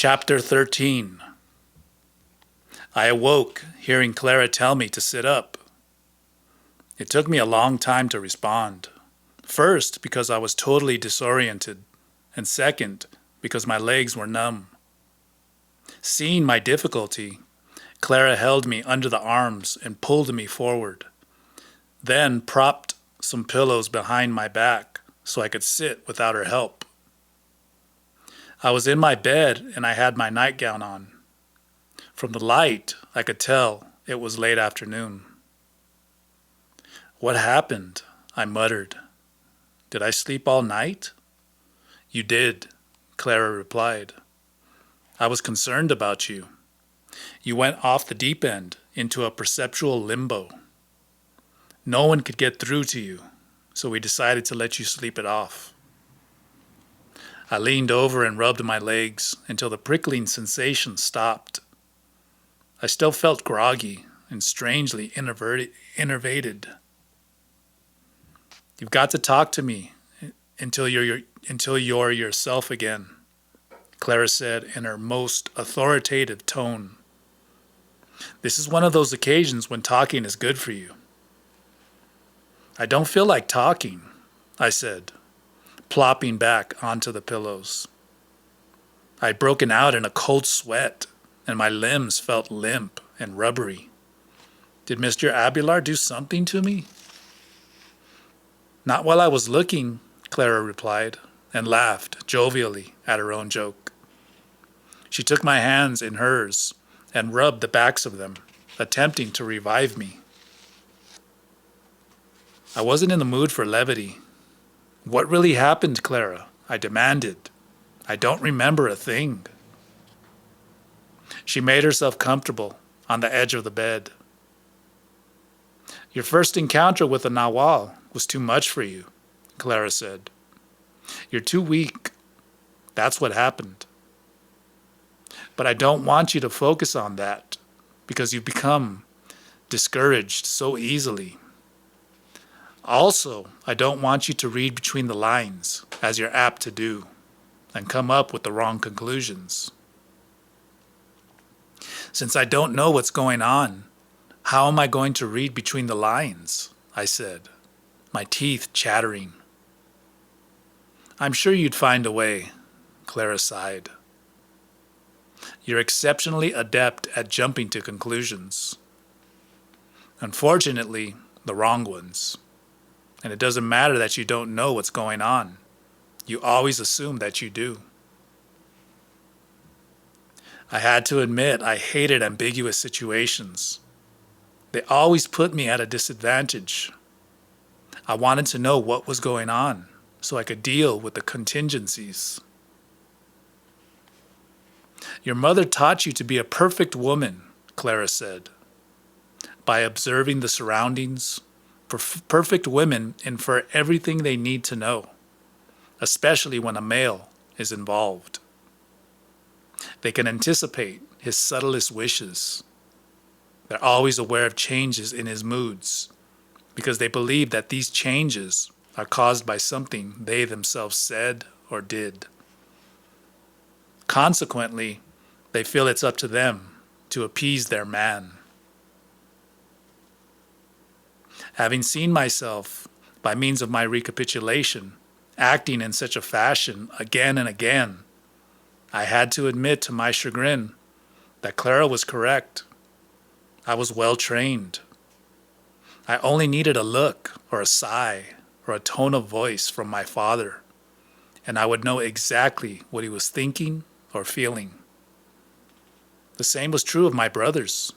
Chapter 13. I awoke, hearing Clara tell me to sit up. It took me a long time to respond. First, because I was totally disoriented, and second, because my legs were numb. Seeing my difficulty, Clara held me under the arms and pulled me forward, then propped some pillows behind my back so I could sit without her help. I was in my bed and I had my nightgown on. From the light, I could tell it was late afternoon. "What happened?" I muttered. "Did I sleep all night?" "You did," Clara replied. "I was concerned about you. You went off the deep end into a perceptual limbo. No one could get through to you, so we decided to let you sleep it off." I leaned over and rubbed my legs until the prickling sensation stopped. I still felt groggy and strangely enervated. "You've got to talk to me until you're yourself again," Clara said in her most authoritative tone. "This is one of those occasions when talking is good for you." "I don't feel like talking," I said, plopping back onto the pillows. I'd broken out in a cold sweat, and my limbs felt limp and rubbery. Did Mr. Abelar do something to me? "Not while I was looking," Clara replied, and laughed jovially at her own joke. She took my hands in hers and rubbed the backs of them, attempting to revive me. I wasn't in the mood for levity. "What really happened, Clara?" I demanded. "I don't remember a thing." She made herself comfortable on the edge of the bed. "Your first encounter with the Nawal was too much for you," Clara said. "You're too weak. That's what happened. But I don't want you to focus on that, because you've become discouraged so easily. Also, I don't want you to read between the lines, as you're apt to do, and come up with the wrong conclusions. Since I don't know what's going on, how am I going to read between the lines?" I said, my teeth chattering. "I'm sure you'd find a way," Clara sighed. "You're exceptionally adept at jumping to conclusions. Unfortunately, the wrong ones. And it doesn't matter that you don't know what's going on. You always assume that you do." I had to admit I hated ambiguous situations. They always put me at a disadvantage. I wanted to know what was going on so I could deal with the contingencies. "Your mother taught you to be a perfect woman," Clara said. "By observing the surroundings, perfect women infer everything they need to know, especially when a male is involved. They can anticipate his subtlest wishes. They're always aware of changes in his moods because they believe that these changes are caused by something they themselves said or did. Consequently, they feel it's up to them to appease their man." Having seen myself, by means of my recapitulation, acting in such a fashion again and again, I had to admit to my chagrin that Clara was correct. I was well trained. I only needed a look or a sigh or a tone of voice from my father, and I would know exactly what he was thinking or feeling. The same was true of my brothers.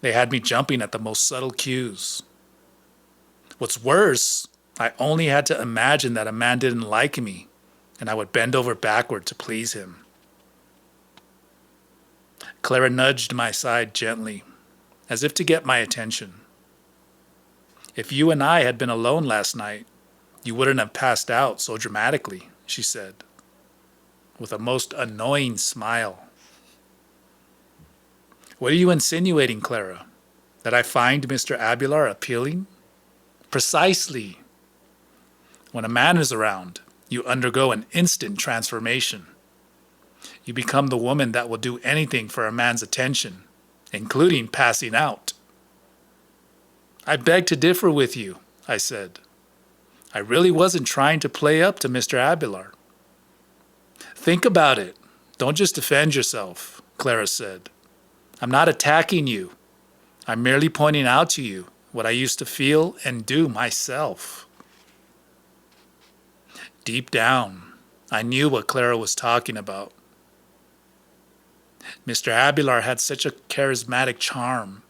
They had me jumping at the most subtle cues. What's worse, I only had to imagine that a man didn't like me, and I would bend over backward to please him. Clara nudged my side gently, as if to get my attention. "If you and I had been alone last night, you wouldn't have passed out so dramatically," she said, with a most annoying smile. "What are you insinuating, Clara? That I find Mr. Abelar appealing?" "Precisely. When a man is around, you undergo an instant transformation. You become the woman that will do anything for a man's attention, including passing out. I beg to differ with you, I said. I really wasn't trying to play up to Mr. Abelar. Think about it. Don't just defend yourself, Clara said. I'm not attacking you. I'm merely pointing out to you what I used to feel and do myself. Deep down, I knew what Clara was talking about. Mr. Abelar had such a charismatic charm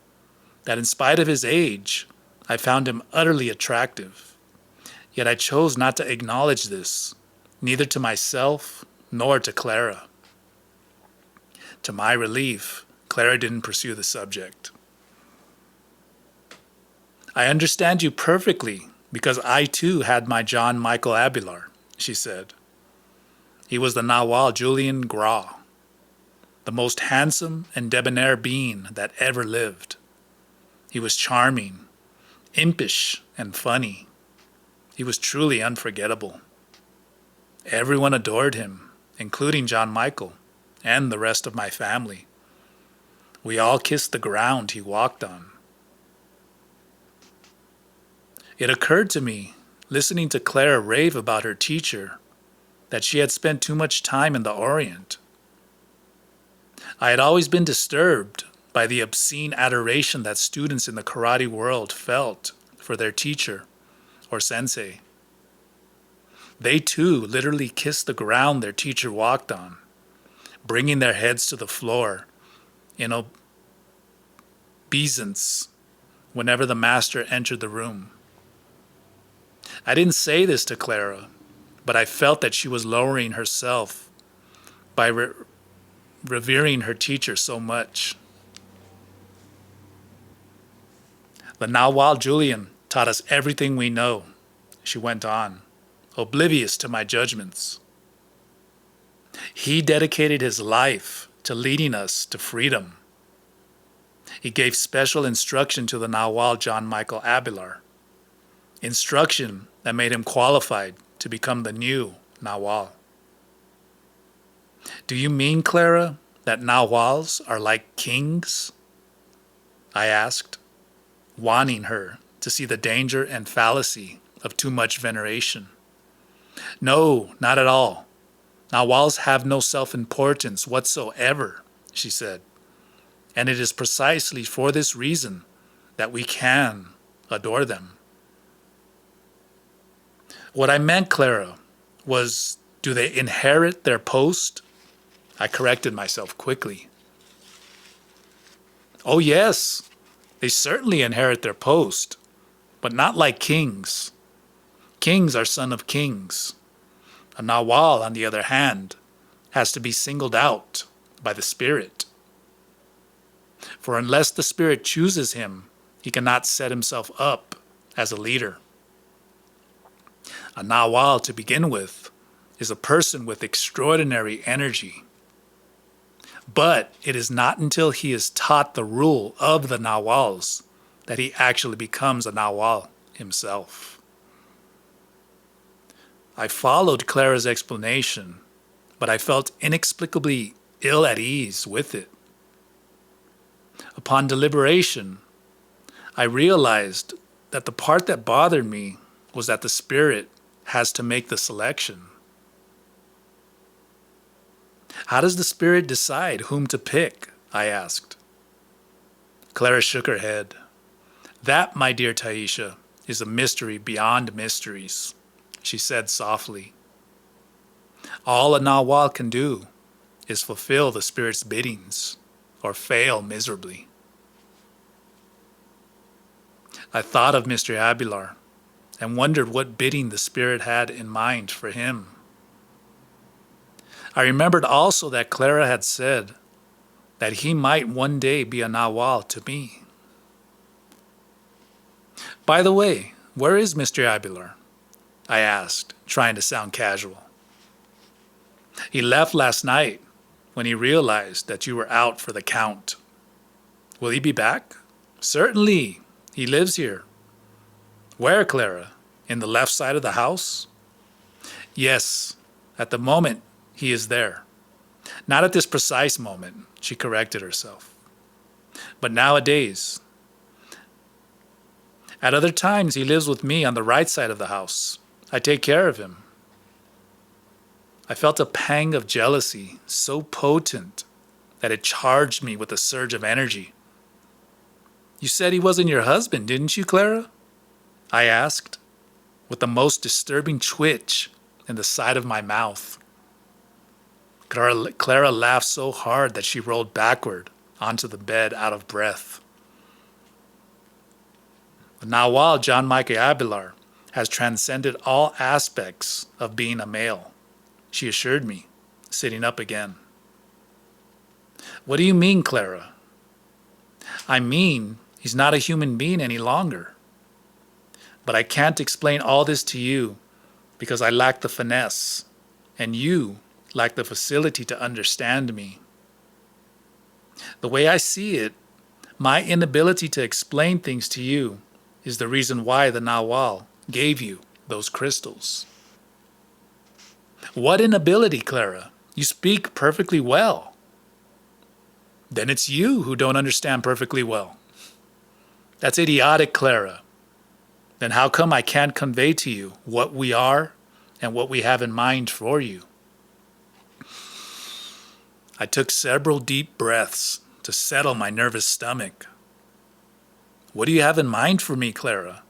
that in spite of his age, I found him utterly attractive. Yet I chose not to acknowledge this, neither to myself nor to Clara. To my relief, Clara didn't pursue the subject. I understand you perfectly because I too had my John Michael Abelar, she said. He was the Nawal Julian Gra, the most handsome and debonair being that ever lived. He was charming, impish, and funny. He was truly unforgettable. Everyone adored him, including John Michael and the rest of my family. We all kissed the ground he walked on. It occurred to me, listening to Clara rave about her teacher, that she had spent too much time in the Orient. I had always been disturbed by the obscene adoration that students in the karate world felt for their teacher or sensei. They too literally kissed the ground their teacher walked on, bringing their heads to the floor in obeisance whenever the master entered the room. I didn't say this to Clara, but I felt that she was lowering herself by revering her teacher so much. The Nawal Julian taught us everything we know, she went on, oblivious to my judgments. He dedicated his life to leading us to freedom. He gave special instruction to the Nawal John Michael Abelar, instruction that made him qualified to become the new Nawal. Do you mean, Clara, that Nawals are like kings? I asked, wanting her to see the danger and fallacy of too much veneration. No, not at all. Nawals have no self-importance whatsoever, she said. And it is precisely for this reason that we can adore them. What I meant, Clara, was, do they inherit their post? I corrected myself quickly. Oh yes, they certainly inherit their post, but not like kings. Kings are sons of kings. A Nawal, on the other hand, has to be singled out by the spirit. For unless the spirit chooses him, he cannot set himself up as a leader. A Nawal, to begin with, is a person with extraordinary energy. But it is not until he is taught the rule of the Nawals that he actually becomes a Nawal himself. I followed Clara's explanation, but I felt inexplicably ill at ease with it. Upon deliberation, I realized that the part that bothered me was that the spirit has to make the selection. How does the spirit decide whom to pick? I asked. Clara shook her head. That, my dear Taisha, is a mystery beyond mysteries, she said softly. All a Nawal can do is fulfill the spirit's biddings or fail miserably. I thought of Mr. Abelar and wondered what bidding the spirit had in mind for him. I remembered also that Clara had said that he might one day be a Nawal to me. By the way, where is Mr. Abelar? I asked, trying to sound casual. He left last night when he realized that you were out for the count. Will he be back? Certainly. He lives here. Where, Clara? In the left side of the house? Yes. At the moment, he is there. Not at this precise moment, she corrected herself. But nowadays, at other times, he lives with me on the right side of the house. I take care of him. I felt a pang of jealousy so potent that it charged me with a surge of energy. You said he wasn't your husband, didn't you, Clara? I asked, with the most disturbing twitch in the side of my mouth. Clara laughed so hard that she rolled backward onto the bed out of breath. The Nawal John Michael Abelar has transcended all aspects of being a male, she assured me, sitting up again. What do you mean, Clara? I mean, he's not a human being any longer. But I can't explain all this to you because I lack the finesse, and you lack the facility to understand me. The way I see it, my inability to explain things to you is the reason why the Nawal gave you those crystals. What inability, Clara? You speak perfectly well. Then it's you who don't understand perfectly well. That's idiotic, Clara. Then how come I can't convey to you what we are and what we have in mind for you? I took several deep breaths to settle my nervous stomach. What do you have in mind for me, Clara?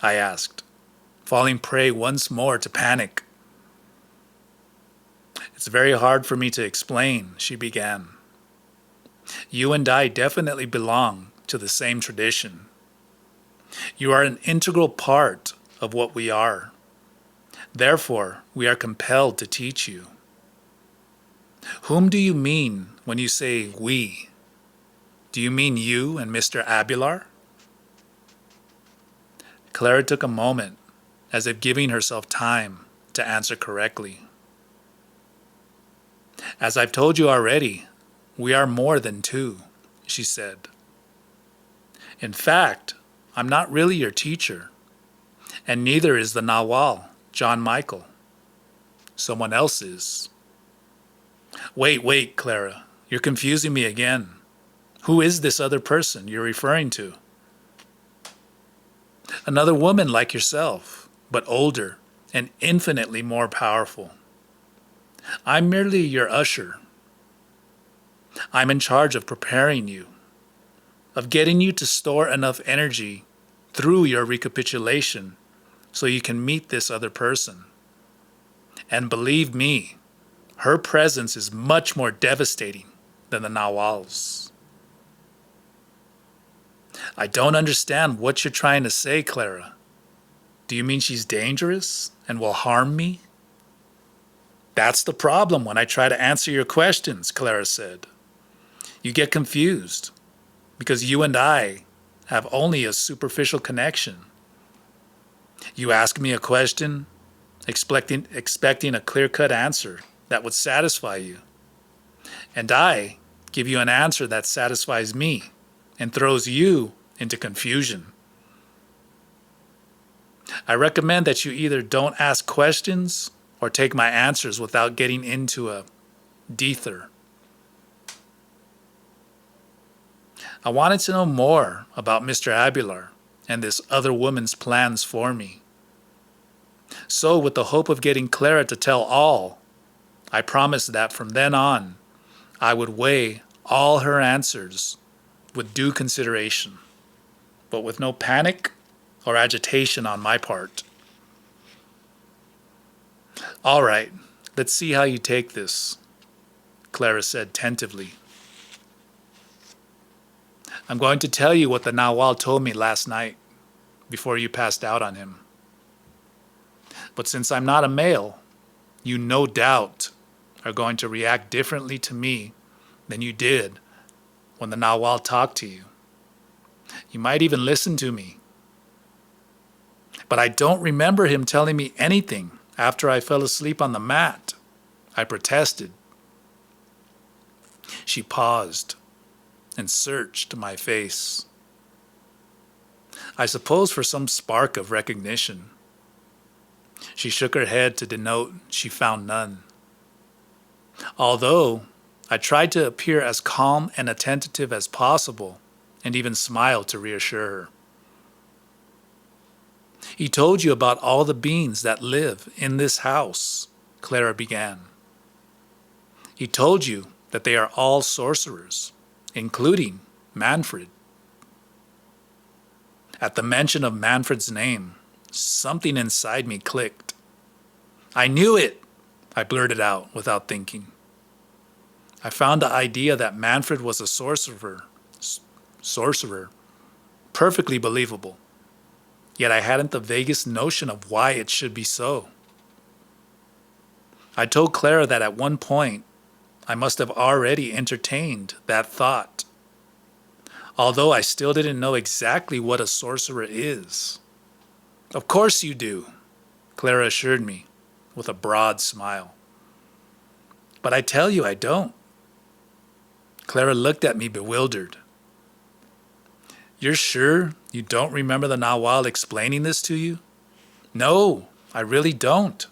I asked, falling prey once more to panic. It's very hard for me to explain, she began. You and I definitely belong to the same tradition. You are an integral part of what we are. Therefore, we are compelled to teach you. Whom do you mean when you say we? Do you mean you and Mr. Abelar? Clara took a moment, as if giving herself time to answer correctly. As I've told you already, we are more than two, she said. In fact, I'm not really your teacher, and neither is the Nawal, John Michael. Someone else is. Wait, Clara, you're confusing me again. Who is this other person you're referring to? Another woman like yourself, but older and infinitely more powerful. I'm merely your usher. I'm in charge of preparing you, of getting you to store enough energy through your recapitulation so you can meet this other person. And believe me, her presence is much more devastating than the Nawal's. I don't understand what you're trying to say, Clara. Do you mean she's dangerous and will harm me? That's the problem when I try to answer your questions, Clara said. You get confused because you and I have only a superficial connection. You ask me a question, expecting a clear-cut answer that would satisfy you. And I give you an answer that satisfies me and throws you into confusion. I recommend that you either don't ask questions or take my answers without getting into a dether. I wanted to know more about Mr. Abelar and this other woman's plans for me. So, with the hope of getting Clara to tell all, I promised that from then on, I would weigh all her answers with due consideration, but with no panic or agitation on my part. All right, let's see how you take this, Clara said tentatively. I'm going to tell you what the Nawal told me last night before you passed out on him. But since I'm not a male, you no doubt are going to react differently to me than you did when the Nawal talked to you. You might even listen to me. But I don't remember him telling me anything after I fell asleep on the mat, I protested. She paused and searched my face. I suppose for some spark of recognition. She shook her head to denote she found none. Although I tried to appear as calm and attentive as possible and even smiled to reassure her. He told you about all the beings that live in this house, Clara began. He told you that they are all sorcerers, including Manfred. At the mention of Manfred's name, something inside me clicked. I knew it, I blurted out without thinking. I found the idea that Manfred was a sorcerer, perfectly believable. Yet I hadn't the vaguest notion of why it should be so. I told Clara that at one point I must have already entertained that thought, although I still didn't know exactly what a sorcerer is. Of course you do, Clara assured me with a broad smile. But I tell you I don't. Clara looked at me bewildered. You're sure you don't remember the Nawal explaining this to you? No, I really don't.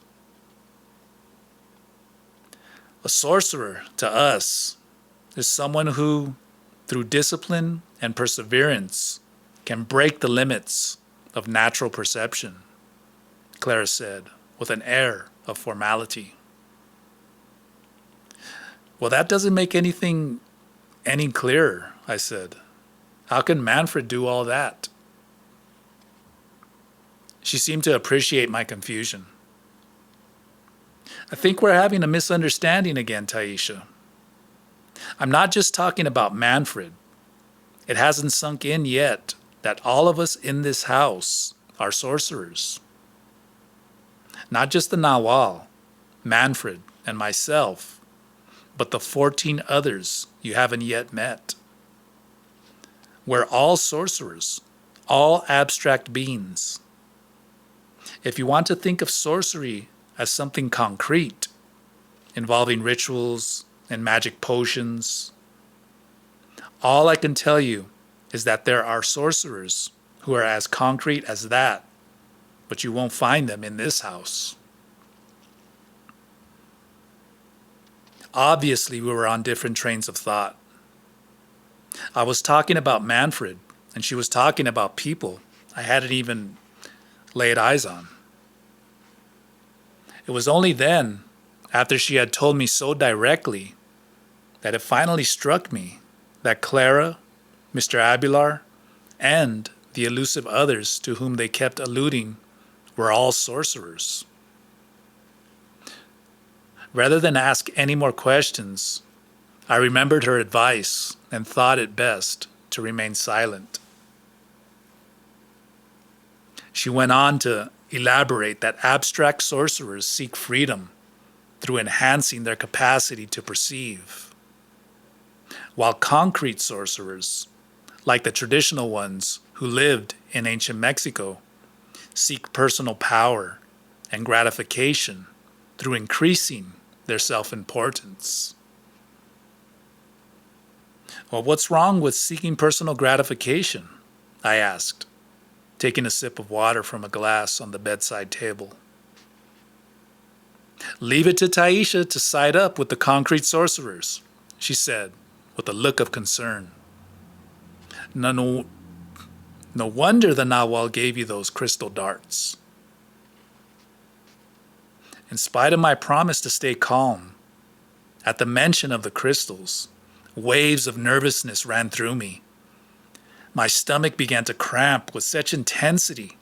A sorcerer, to us, is someone who, through discipline and perseverance, can break the limits of natural perception, Clara said, with an air of formality. Well, that doesn't make anything any clearer, I said. How can Manfred do all that? She seemed to appreciate my confusion. I think we're having a misunderstanding again, Taisha. I'm not just talking about Manfred. It hasn't sunk in yet that all of us in this house are sorcerers. Not just the Nawal, Manfred, and myself, but the 14 others you haven't yet met. We're all sorcerers, all abstract beings. If you want to think of sorcery as something concrete, involving rituals and magic potions, all I can tell you is that there are sorcerers who are as concrete as that, but you won't find them in this house. Obviously, we were on different trains of thought. I was talking about Manfred, and she was talking about people I hadn't even laid eyes on. It was only then, after she had told me so directly, that it finally struck me that Clara, Mr. Abelar, and the elusive others to whom they kept alluding were all sorcerers. Rather than ask any more questions, I remembered her advice and thought it best to remain silent. She went on to elaborate that abstract sorcerers seek freedom through enhancing their capacity to perceive, while concrete sorcerers, like the traditional ones who lived in ancient Mexico, seek personal power and gratification through increasing their self-importance. Well, what's wrong with seeking personal gratification? I asked, taking a sip of water from a glass on the bedside table. Leave it to Taisha to side up with the concrete sorcerers, she said, with a look of concern. No wonder the Nawal gave you those crystal darts. In spite of my promise to stay calm, at the mention of the crystals, waves of nervousness ran through me. My stomach began to cramp with such intensity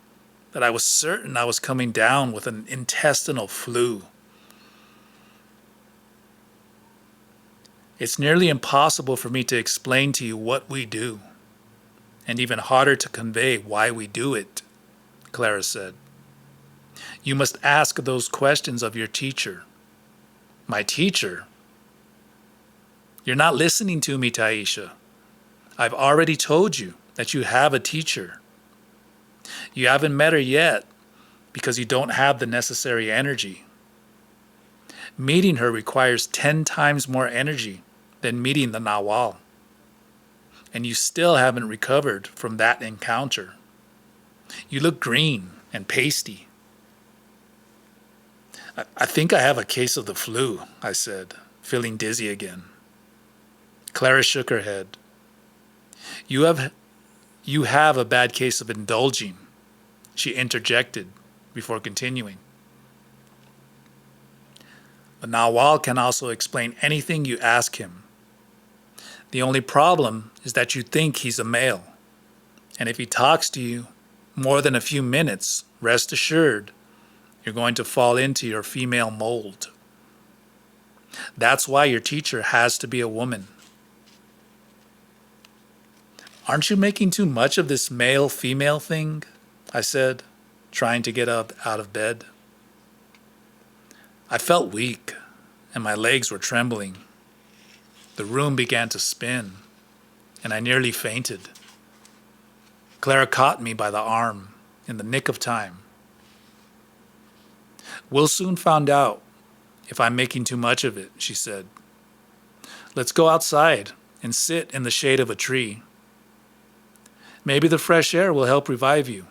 that I was certain I was coming down with an intestinal flu. It's nearly impossible for me to explain to you what we do, and even harder to convey why we do it, Clara said. You must ask those questions of your teacher. My teacher? You're not listening to me, Taisha. I've already told you that you have a teacher. You haven't met her yet because you don't have the necessary energy. Meeting her requires 10 times more energy than meeting the Nawal. And you still haven't recovered from that encounter. You look green and pasty. I think I have a case of the flu, I said, feeling dizzy again. Clara shook her head. You have a bad case of indulging, she interjected before continuing. The Nawal can also explain anything you ask him. The only problem is that you think he's a male. And if he talks to you more than a few minutes, rest assured, you're going to fall into your female mold. That's why your teacher has to be a woman. Aren't you making too much of this male-female thing? I said, trying to get up out of bed. I felt weak, and my legs were trembling. The room began to spin, and I nearly fainted. Clara caught me by the arm in the nick of time. We'll soon find out if I'm making too much of it, she said. Let's go outside and sit in the shade of a tree. Maybe the fresh air will help revive you.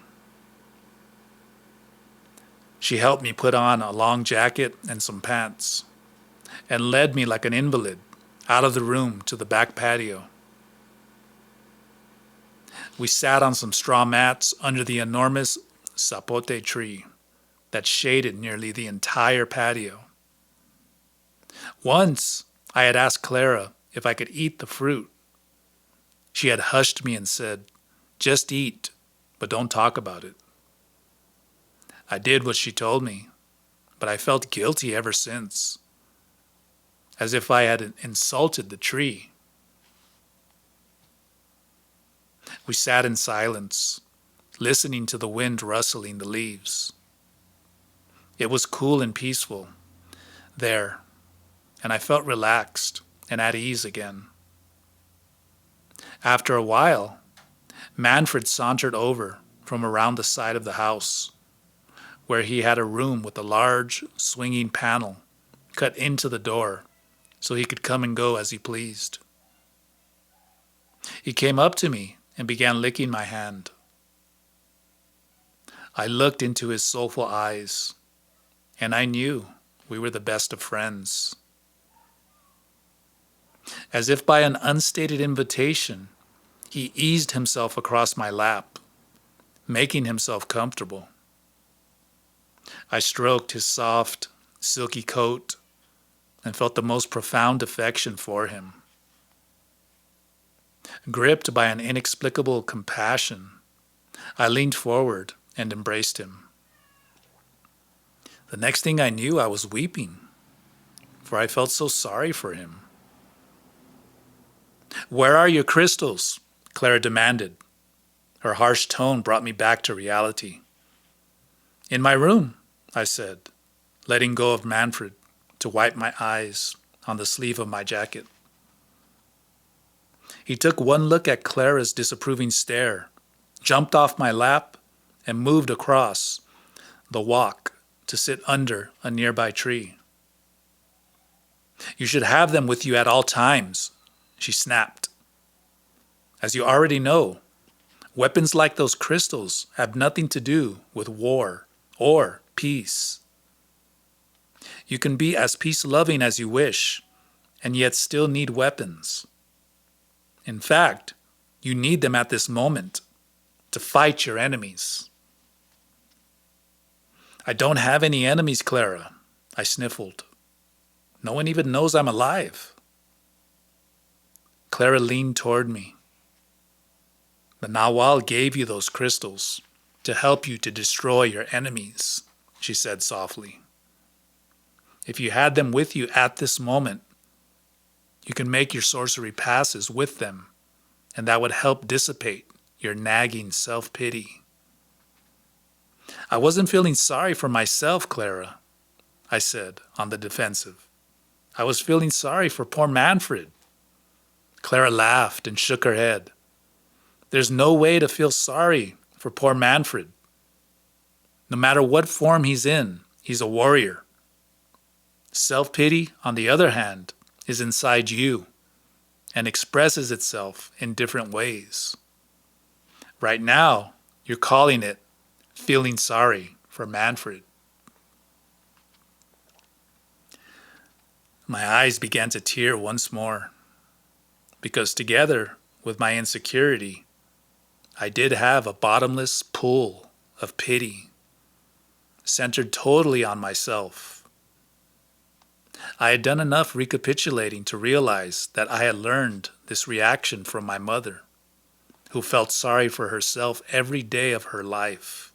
She helped me put on a long jacket and some pants, and led me like an invalid out of the room to the back patio. We sat on some straw mats under the enormous sapote tree that shaded nearly the entire patio. Once I had asked Clara if I could eat the fruit. She had hushed me and said, "Just eat, but don't talk about it." I did what she told me, but I felt guilty ever since, as if I had insulted the tree. We sat in silence, listening to the wind rustling the leaves. It was cool and peaceful there, and I felt relaxed and at ease again. After a while, Manfred sauntered over from around the side of the house, where he had a room with a large swinging panel cut into the door so he could come and go as he pleased. He came up to me and began licking my hand. I looked into his soulful eyes, and I knew we were the best of friends. As if by an unstated invitation, he eased himself across my lap, making himself comfortable. I stroked his soft, silky coat and felt the most profound affection for him. Gripped by an inexplicable compassion, I leaned forward and embraced him. The next thing I knew, I was weeping, for I felt so sorry for him. "Where are your crystals?" Clara demanded. Her harsh tone brought me back to reality. "In my room," I said, letting go of Manfred to wipe my eyes on the sleeve of my jacket. He took one look at Clara's disapproving stare, jumped off my lap, and moved across the walk to sit under a nearby tree. "You should have them with you at all times," she snapped. "As you already know, weapons like those crystals have nothing to do with war or peace. You can be as peace-loving as you wish, and yet still need weapons. In fact, you need them at this moment to fight your enemies." "I don't have any enemies, Clara," I sniffled. "No one even knows I'm alive." Clara leaned toward me. "The Nawal gave you those crystals to help you to destroy your enemies," she said softly. "If you had them with you at this moment, you can make your sorcery passes with them, and that would help dissipate your nagging self-pity." "I wasn't feeling sorry for myself, Clara," I said on the defensive. "I was feeling sorry for poor Manfred." Clara laughed and shook her head. "There's no way to feel sorry for poor Manfred. No matter what form he's in, he's a warrior. Self-pity, on the other hand, is inside you and expresses itself in different ways. Right now, you're calling it feeling sorry for Manfred." My eyes began to tear once more, because together with my insecurity, I did have a bottomless pool of pity, centered totally on myself. I had done enough recapitulating to realize that I had learned this reaction from my mother, who felt sorry for herself every day of her life,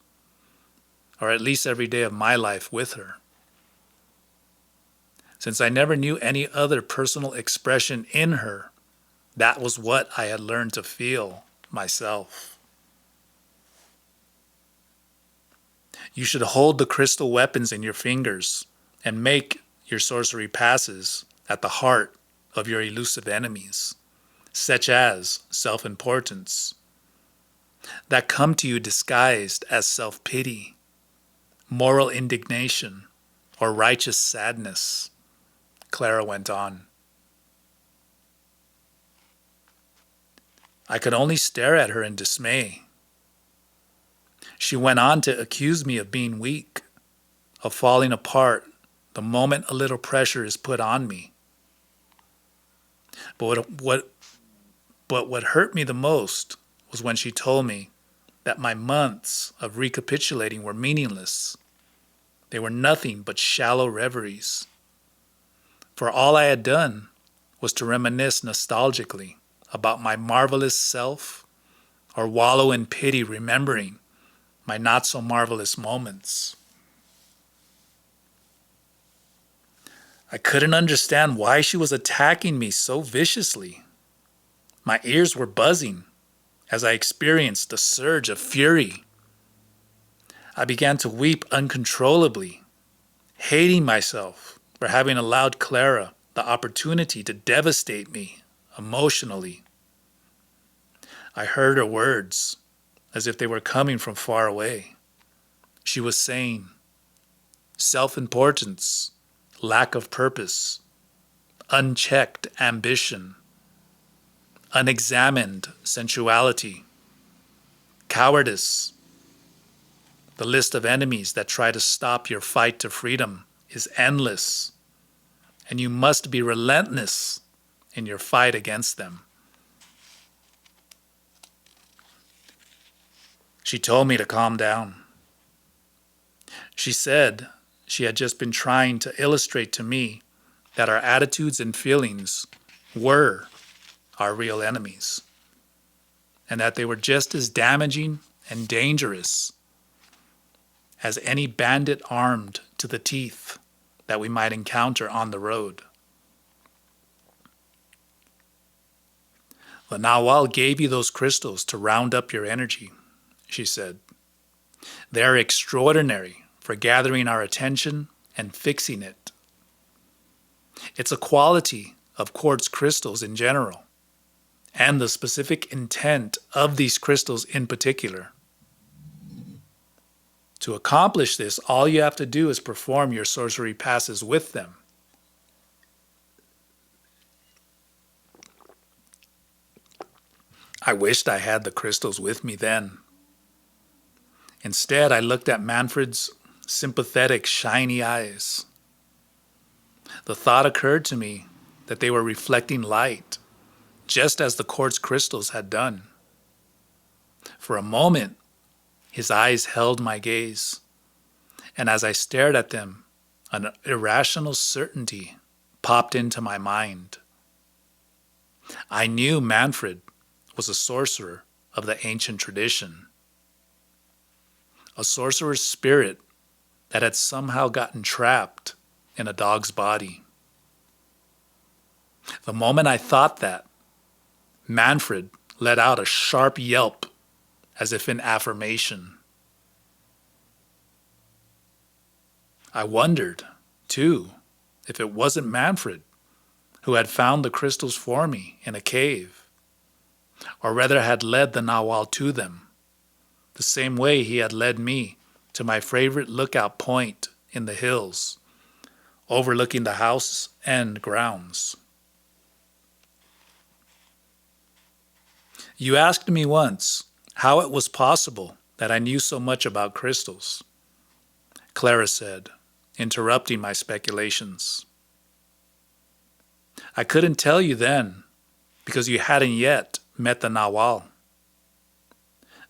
or at least every day of my life with her. Since I never knew any other personal expression in her, that was what I had learned to feel myself. You should hold the crystal weapons in your fingers and make your sorcery passes at the heart of your elusive enemies, such as self-importance, that come to you disguised as self-pity, moral indignation, or righteous sadness, Clara went on. I could only stare at her in dismay. She went on to accuse me of being weak, of falling apart the moment a little pressure is put on me. But what hurt me the most was when she told me that my months of recapitulating were meaningless. They were nothing but shallow reveries. For all I had done was to reminisce nostalgically about my marvelous self, or wallow in pity remembering my not-so-marvelous moments. I couldn't understand why she was attacking me so viciously. My ears were buzzing as I experienced a surge of fury. I began to weep uncontrollably, hating myself for having allowed Clara the opportunity to devastate me emotionally. I heard her words as if they were coming from far away. She was saying, self-importance, lack of purpose, unchecked ambition, unexamined sensuality, cowardice. The list of enemies that try to stop your fight to freedom is endless, and you must be relentless in your fight against them. She told me to calm down. She said she had just been trying to illustrate to me that our attitudes and feelings were our real enemies, and that they were just as damaging and dangerous as any bandit armed to the teeth that we might encounter on the road. The Nawal gave you those crystals to round up your energy, she said. They are extraordinary for gathering our attention and fixing it. It's a quality of quartz crystals in general, and the specific intent of these crystals in particular. To accomplish this, all you have to do is perform your sorcery passes with them. I wished I had the crystals with me then. Instead, I looked at Manfred's sympathetic, shiny eyes. The thought occurred to me that they were reflecting light, just as the quartz crystals had done. For a moment, his eyes held my gaze, and as I stared at them, an irrational certainty popped into my mind. I knew Manfred was a sorcerer of the ancient tradition, a sorcerer's spirit that had somehow gotten trapped in a dog's body. The moment I thought that, Manfred let out a sharp yelp as if in affirmation. I wondered, too, if it wasn't Manfred who had found the crystals for me in a cave, or rather had led the Nawal to them, the same way he had led me to my favorite lookout point in the hills, overlooking the house and grounds. You asked me once how it was possible that I knew so much about crystals, Clara said, interrupting my speculations. I couldn't tell you then because you hadn't yet met the Nawal.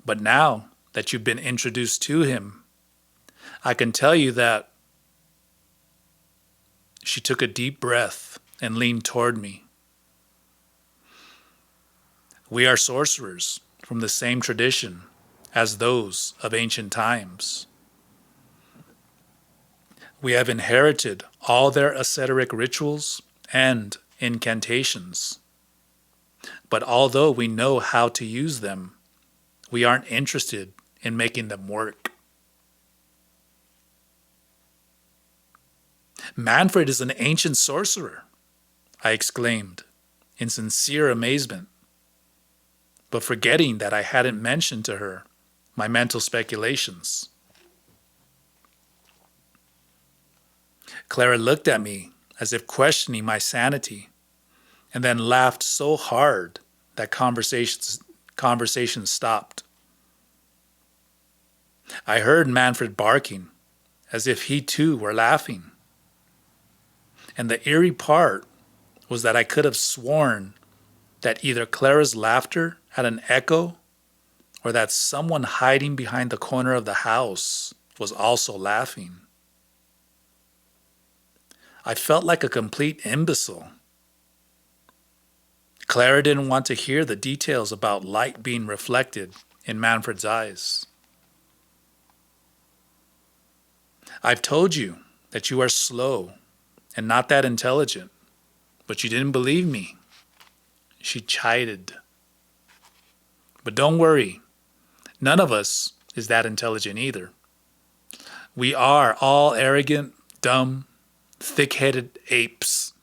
But now that you've been introduced to him, I can tell you that. She took a deep breath and leaned toward me. We are sorcerers from the same tradition as those of ancient times. We have inherited all their ascetic rituals and incantations. But although we know how to use them, we aren't interested in making them work. Manfred is an ancient sorcerer, I exclaimed in sincere amazement, but forgetting that I hadn't mentioned to her my mental speculations. Clara looked at me as if questioning my sanity, and then laughed so hard that conversation stopped. I heard Manfred barking, as if he too were laughing. And the eerie part was that I could have sworn that either Clara's laughter had an echo or that someone hiding behind the corner of the house was also laughing. I felt like a complete imbecile. Clara didn't want to hear the details about light being reflected in Manfred's eyes. I've told you that you are slow and not that intelligent, but you didn't believe me, she chided. But don't worry, none of us is that intelligent either. We are all arrogant, dumb, thick-headed apes.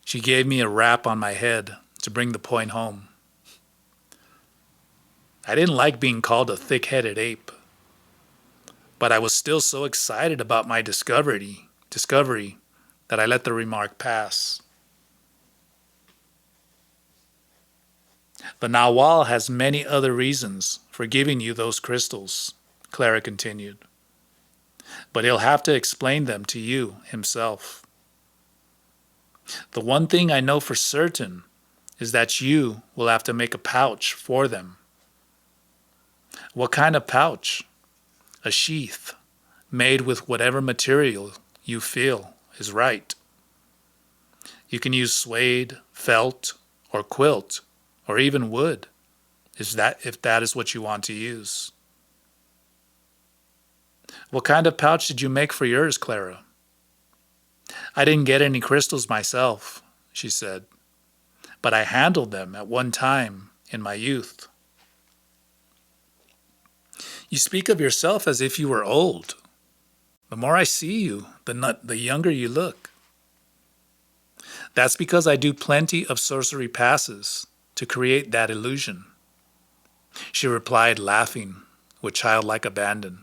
She gave me a rap on my head to bring the point home. I didn't like being called a thick-headed ape, but I was still so excited about my discovery that I let the remark pass. The Nawal has many other reasons for giving you those crystals, Clara continued, but he'll have to explain them to you himself. The one thing I know for certain is that you will have to make a pouch for them. What kind of pouch? A sheath made with whatever material you feel is right. You can use suede, felt, or quilt, or even wood, if that is what you want to use. What kind of pouch did you make for yours, Clara? I didn't get any crystals myself, she said, but I handled them at one time in my youth. You speak of yourself as if you were old. The more I see you, the younger you look. That's because I do plenty of sorcery passes to create that illusion, she replied, laughing with childlike abandon.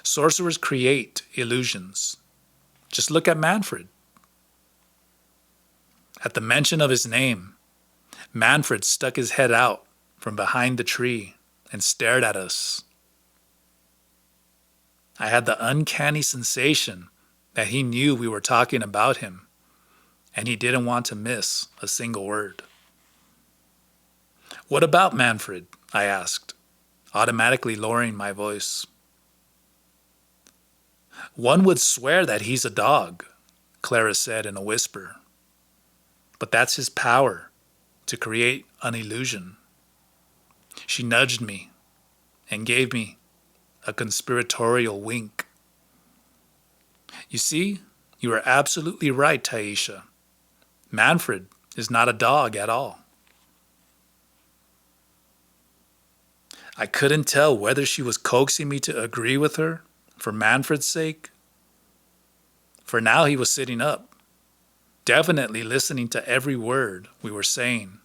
Sorcerers create illusions. Just look at Manfred. At the mention of his name, Manfred stuck his head out from behind the tree and stared at us. I had the uncanny sensation that he knew we were talking about him, and he didn't want to miss a single word. What about Manfred? I asked, automatically lowering my voice. One would swear that he's a dog, Clara said in a whisper. But that's his power, to create an illusion. She nudged me and gave me a conspiratorial wink. You see, you are absolutely right, Taisha. Manfred is not a dog at all. I couldn't tell whether she was coaxing me to agree with her for Manfred's sake. For now he was sitting up, definitely listening to every word we were saying,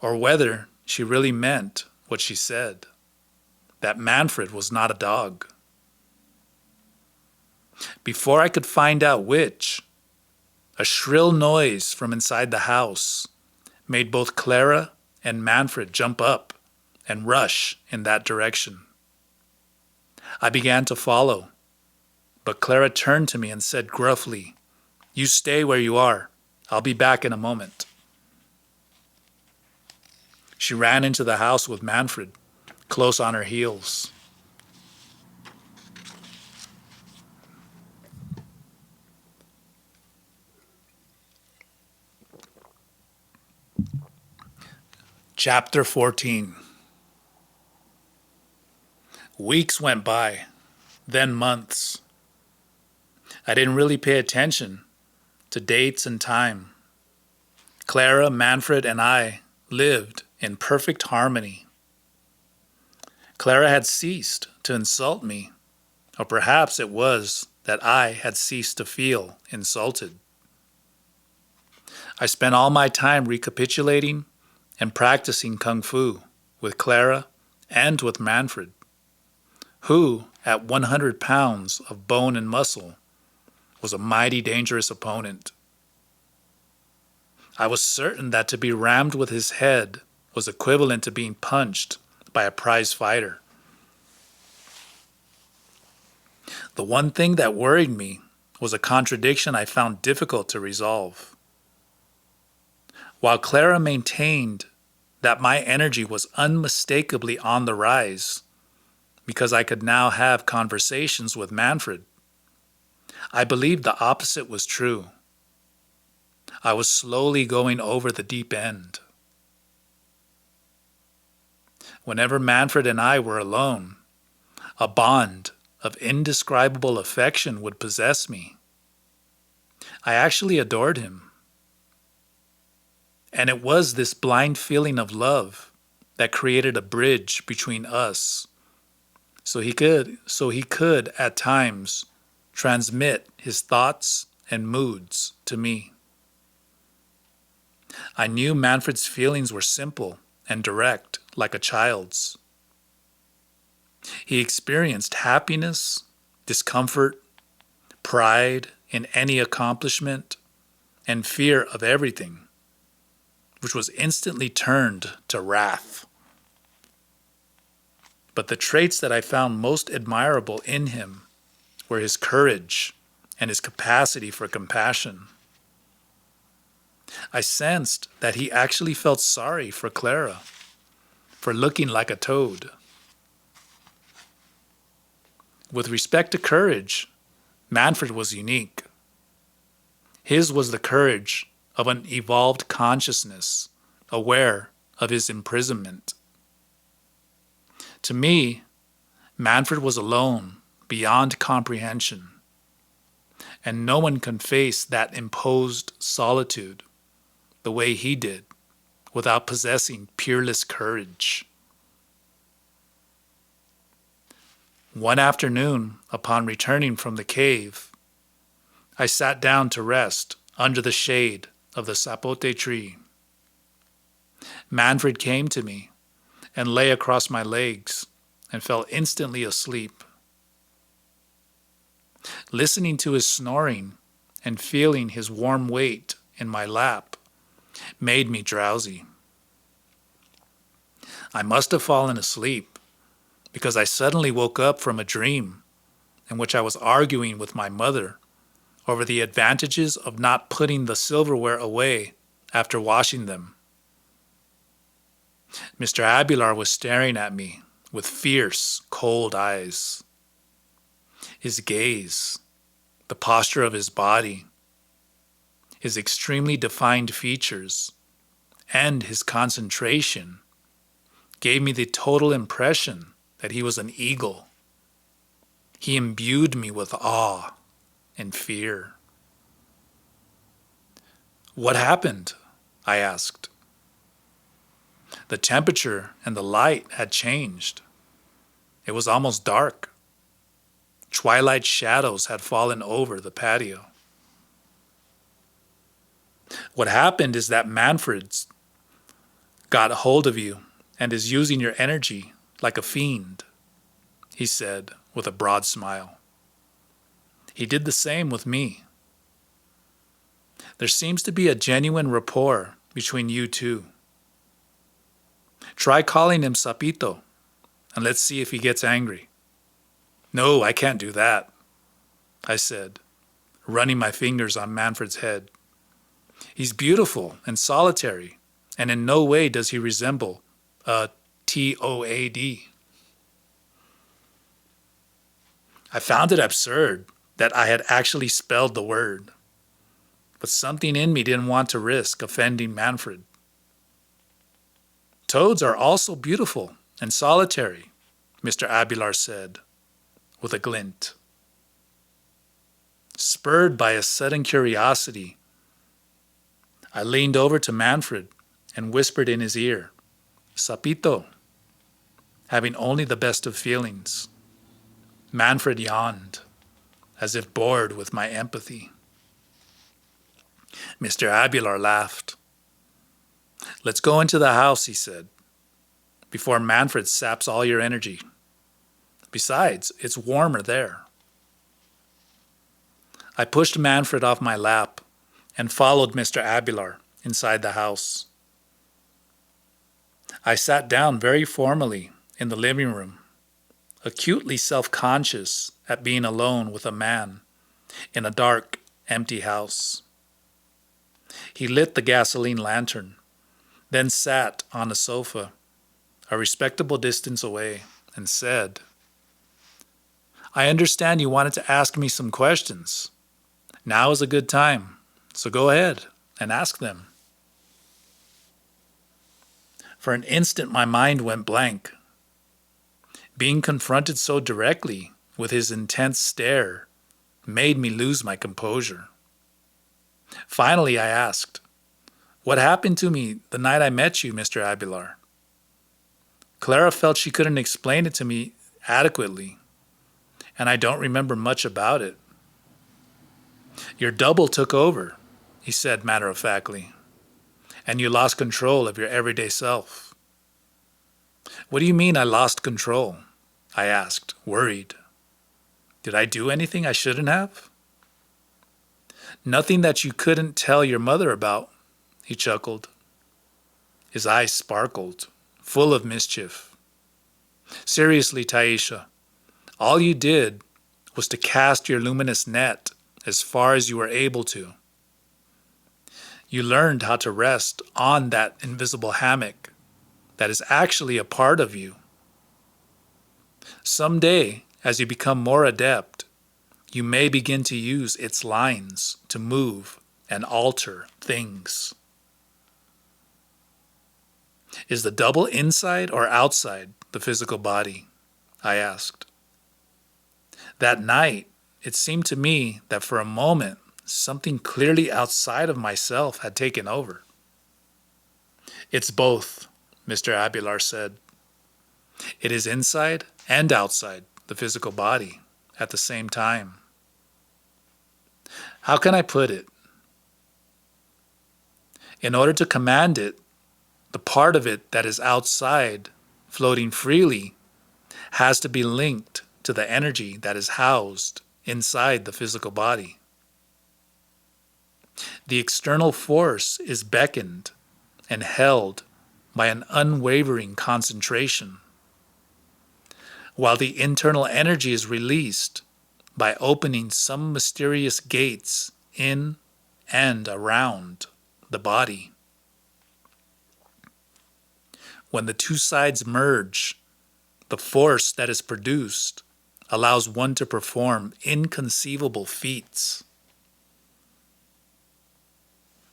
or whether she really meant what she said, that Manfred was not a dog. Before I could find out which, a shrill noise from inside the house made both Clara and Manfred jump up and rush in that direction. I began to follow, But Clara turned to me and said gruffly, "You stay where you are. I'll be back in a moment." She ran into the house with Manfred, close on her heels. Chapter 14. Weeks went by, then months. I didn't really pay attention to dates and time. Clara, Manfred, and I lived in perfect harmony. Clara had ceased to insult me, or perhaps it was that I had ceased to feel insulted. I spent all my time recapitulating and practicing kung fu with Clara and with Manfred, who, at 100 pounds of bone and muscle, was a mighty dangerous opponent. I was certain that to be rammed with his head was equivalent to being punched by a prize fighter. The one thing that worried me was a contradiction I found difficult to resolve. While Clara maintained that my energy was unmistakably on the rise because I could now have conversations with Manfred, I believed the opposite was true. I was slowly going over the deep end. Whenever Manfred and I were alone, a bond of indescribable affection would possess me. I actually adored him. And it was this blind feeling of love that created a bridge between us, so he could at times transmit his thoughts and moods to me. I knew Manfred's feelings were simple and direct, like a child's. He experienced happiness, discomfort, pride in any accomplishment, and fear of everything, which was instantly turned to wrath. But the traits that I found most admirable in him were his courage and his capacity for compassion. I sensed that he actually felt sorry for Clara for looking like a toad. With respect to courage, Manfred was unique. His was the courage of an evolved consciousness, aware of his imprisonment. To me, Manfred was alone, beyond comprehension, and no one can face that imposed solitude the way he did without possessing peerless courage. One afternoon, upon returning from the cave, I sat down to rest under the shade of the sapote tree. Manfred came to me and lay across my legs and fell instantly asleep. Listening to his snoring and feeling his warm weight in my lap made me drowsy. I must have fallen asleep because I suddenly woke up from a dream in which I was arguing with my mother over the advantages of not putting the silverware away after washing them. Mr. Abelar was staring at me with fierce, cold eyes. His gaze, the posture of his body, his extremely defined features, and his concentration gave me the total impression that he was an eagle. He imbued me with awe and fear. "What happened?" I asked. The temperature and the light had changed. It was almost dark. Twilight shadows had fallen over the patio. "What happened is that Manfred's got hold of you and is using your energy like a fiend," he said with a broad smile. "He did the same with me. There seems to be a genuine rapport between you two. Try calling him Sapito, and let's see if he gets angry." "No, I can't do that. I said, running my fingers on Manfred's head. He's beautiful and solitary, and in no way does he resemble a TOAD. I found it absurd that I had actually spelled the word, but something in me didn't want to risk offending Manfred. Toads are also beautiful and solitary, Mr. Abelar said, with a glint. Spurred by a sudden curiosity, I leaned over to Manfred and whispered in his ear, Sapito, having only the best of feelings. Manfred yawned, as if bored with my empathy. Mr. Abelar laughed. Let's go into the house, he said, before Manfred saps all your energy. Besides, it's warmer there. I pushed Manfred off my lap and followed Mr. Abelar inside the house. I sat down very formally in the living room, acutely self-conscious at being alone with a man in a dark, empty house. He lit the gasoline lantern, then sat on a sofa a respectable distance away and said, I understand you wanted to ask me some questions. Now is a good time, so go ahead and ask them. For an instant, my mind went blank. Being confronted so directly with his intense stare made me lose my composure. Finally, I asked, what happened to me the night I met you, Mr. Abelar? Clara felt she couldn't explain it to me adequately, and I don't remember much about it. Your double took over, he said matter-of-factly, and you lost control of your everyday self. What do you mean I lost control? I asked, worried. Did I do anything I shouldn't have? Nothing that you couldn't tell your mother about, he chuckled. His eyes sparkled, full of mischief. Seriously, Taisha, all you did was to cast your luminous net as far as you were able to. You learned how to rest on that invisible hammock that is actually a part of you. Someday, as you become more adept, you may begin to use its lines to move and alter things. Is the double inside or outside the physical body? I asked. That night, it seemed to me that for a moment, something clearly outside of myself had taken over. It's both, Mr. Abelar said. It is inside and outside the physical body at the same time. How can I put it? In order to command it, the part of it that is outside, floating freely, has to be linked to the energy that is housed inside the physical body. The external force is beckoned and held by an unwavering concentration, while the internal energy is released by opening some mysterious gates in and around the body. When the two sides merge, the force that is produced allows one to perform inconceivable feats.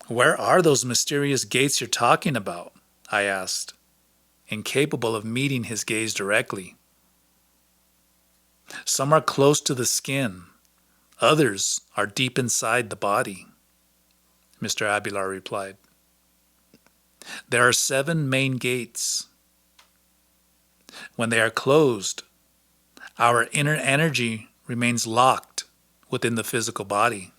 Where are those mysterious gates you're talking about? I asked, incapable of meeting his gaze directly. Some are close to the skin, others are deep inside the body, Mr. Abelar replied. There are 7 main gates. When they are closed, our inner energy remains locked within the physical body.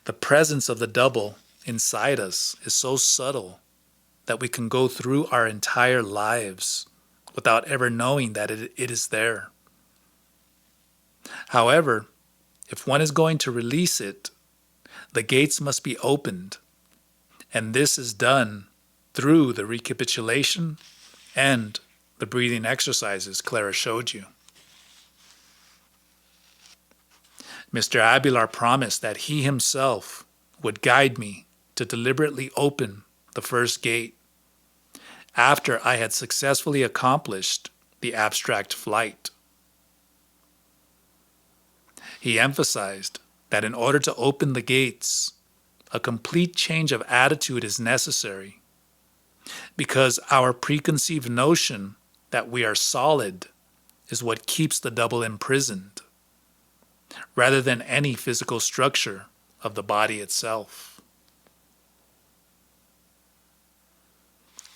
The presence of the double inside us is so subtle that we can go through our entire lives without ever knowing that it is there. However, if one is going to release it, the gates must be opened, and this is done through the recapitulation and the breathing exercises Clara showed you. Mr. Abelar promised that he himself would guide me to deliberately open the first gate after I had successfully accomplished the abstract flight. He emphasized that in order to open the gates, a complete change of attitude is necessary, because our preconceived notion that we are solid is what keeps the double imprisoned, rather than any physical structure of the body itself.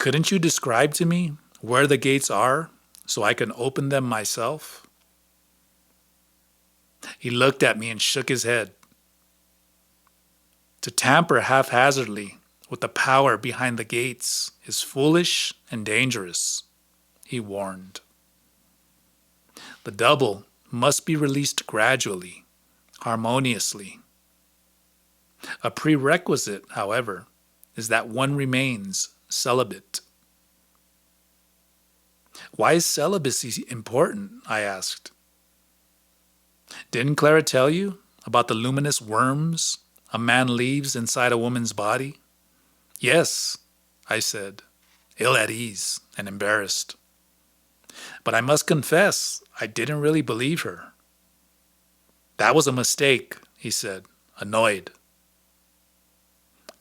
Couldn't you describe to me where the gates are so I can open them myself? He looked at me and shook his head. To tamper haphazardly with the power behind the gates is foolish and dangerous, he warned. The double must be released gradually, harmoniously. A prerequisite, however, is that one remains celibate. Why is celibacy important? I asked. Didn't Clara tell you about the luminous worms a man leaves inside a woman's body? Yes, I said, ill at ease and embarrassed. But I must confess, I didn't really believe her. That was a mistake, he said, annoyed.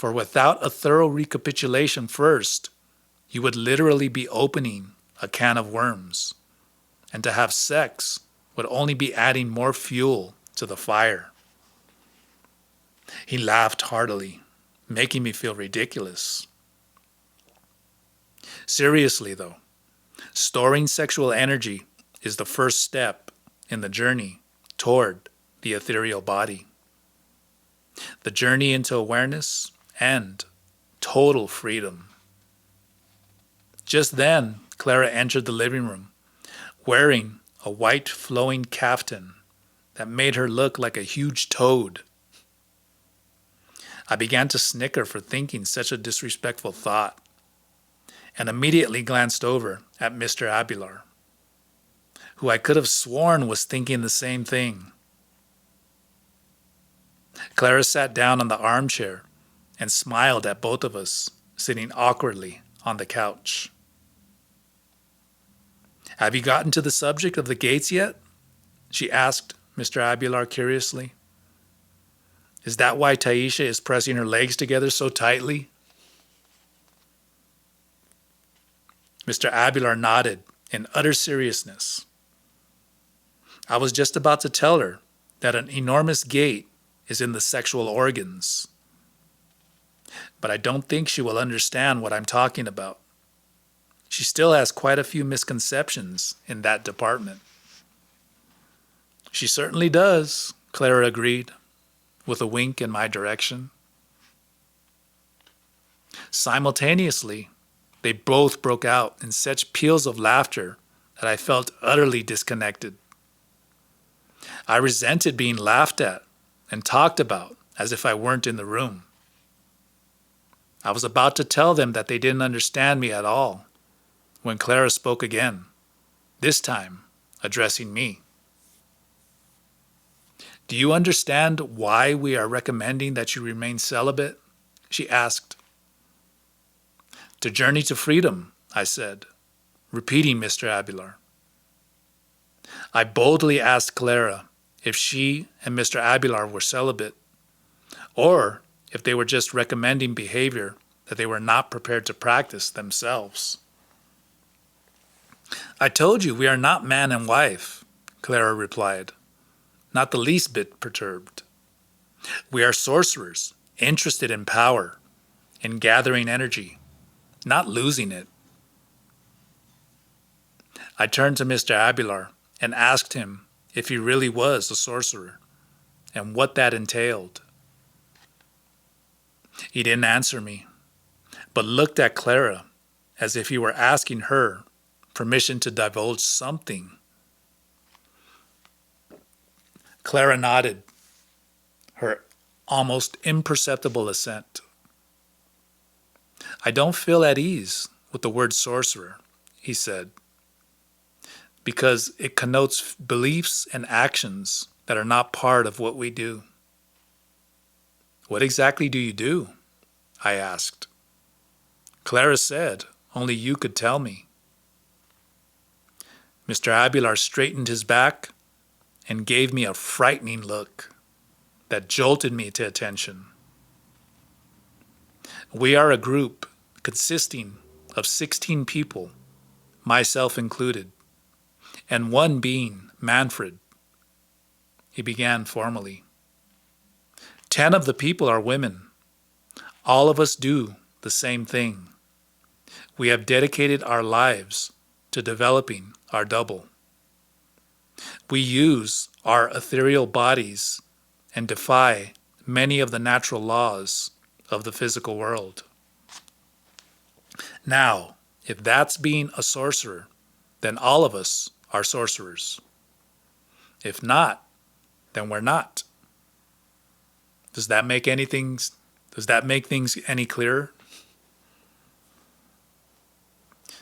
For without a thorough recapitulation first, you would literally be opening a can of worms, and to have sex would only be adding more fuel to the fire. He laughed heartily, making me feel ridiculous. Seriously, though, storing sexual energy is the first step in the journey toward the ethereal body. The journey into awareness and total freedom. Just then, Clara entered the living room, wearing a white flowing caftan that made her look like a huge toad. I began to snicker for thinking such a disrespectful thought, and immediately glanced over at Mr. Abelar, who I could have sworn was thinking the same thing. Clara sat down on the armchair and smiled at both of us, sitting awkwardly on the couch. Have you gotten to the subject of the gates yet? She asked Mr. Abelar curiously. Is that why Taisha is pressing her legs together so tightly? Mr. Abelar nodded in utter seriousness. I was just about to tell her that an enormous gate is in the sexual organs. But I don't think she will understand what I'm talking about. She still has quite a few misconceptions in that department. She certainly does, Clara agreed, with a wink in my direction. Simultaneously, they both broke out in such peals of laughter that I felt utterly disconnected. I resented being laughed at and talked about as if I weren't in the room. I was about to tell them that they didn't understand me at all when Clara spoke again, this time addressing me. Do you understand why we are recommending that you remain celibate? She asked. To journey to freedom, I said, repeating Mr. Abelar. I boldly asked Clara if she and Mr. Abelar were celibate, or if they were just recommending behavior that they were not prepared to practice themselves. I told you we are not man and wife, Clara replied, not the least bit perturbed. We are sorcerers, interested in power, in gathering energy, not losing it. I turned to Mr. Abelar and asked him if he really was a sorcerer and what that entailed. He didn't answer me, but looked at Clara as if he were asking her permission to divulge something. Clara nodded, her almost imperceptible assent. I don't feel at ease with the word sorcerer, he said, because it connotes beliefs and actions that are not part of what we do. What exactly do you do? I asked. Clara said only you could tell me. Mr. Abelar straightened his back and gave me a frightening look that jolted me to attention. We are a group consisting of 16 people, myself included, and one being Manfred. He began formally. 10 of the people are women. All of us do the same thing. We have dedicated our lives to developing our double. We use our ethereal bodies and defy many of the natural laws of the physical world. Now, if that's being a sorcerer, then all of us are sorcerers. If not, then we're not. Does that make things any clearer?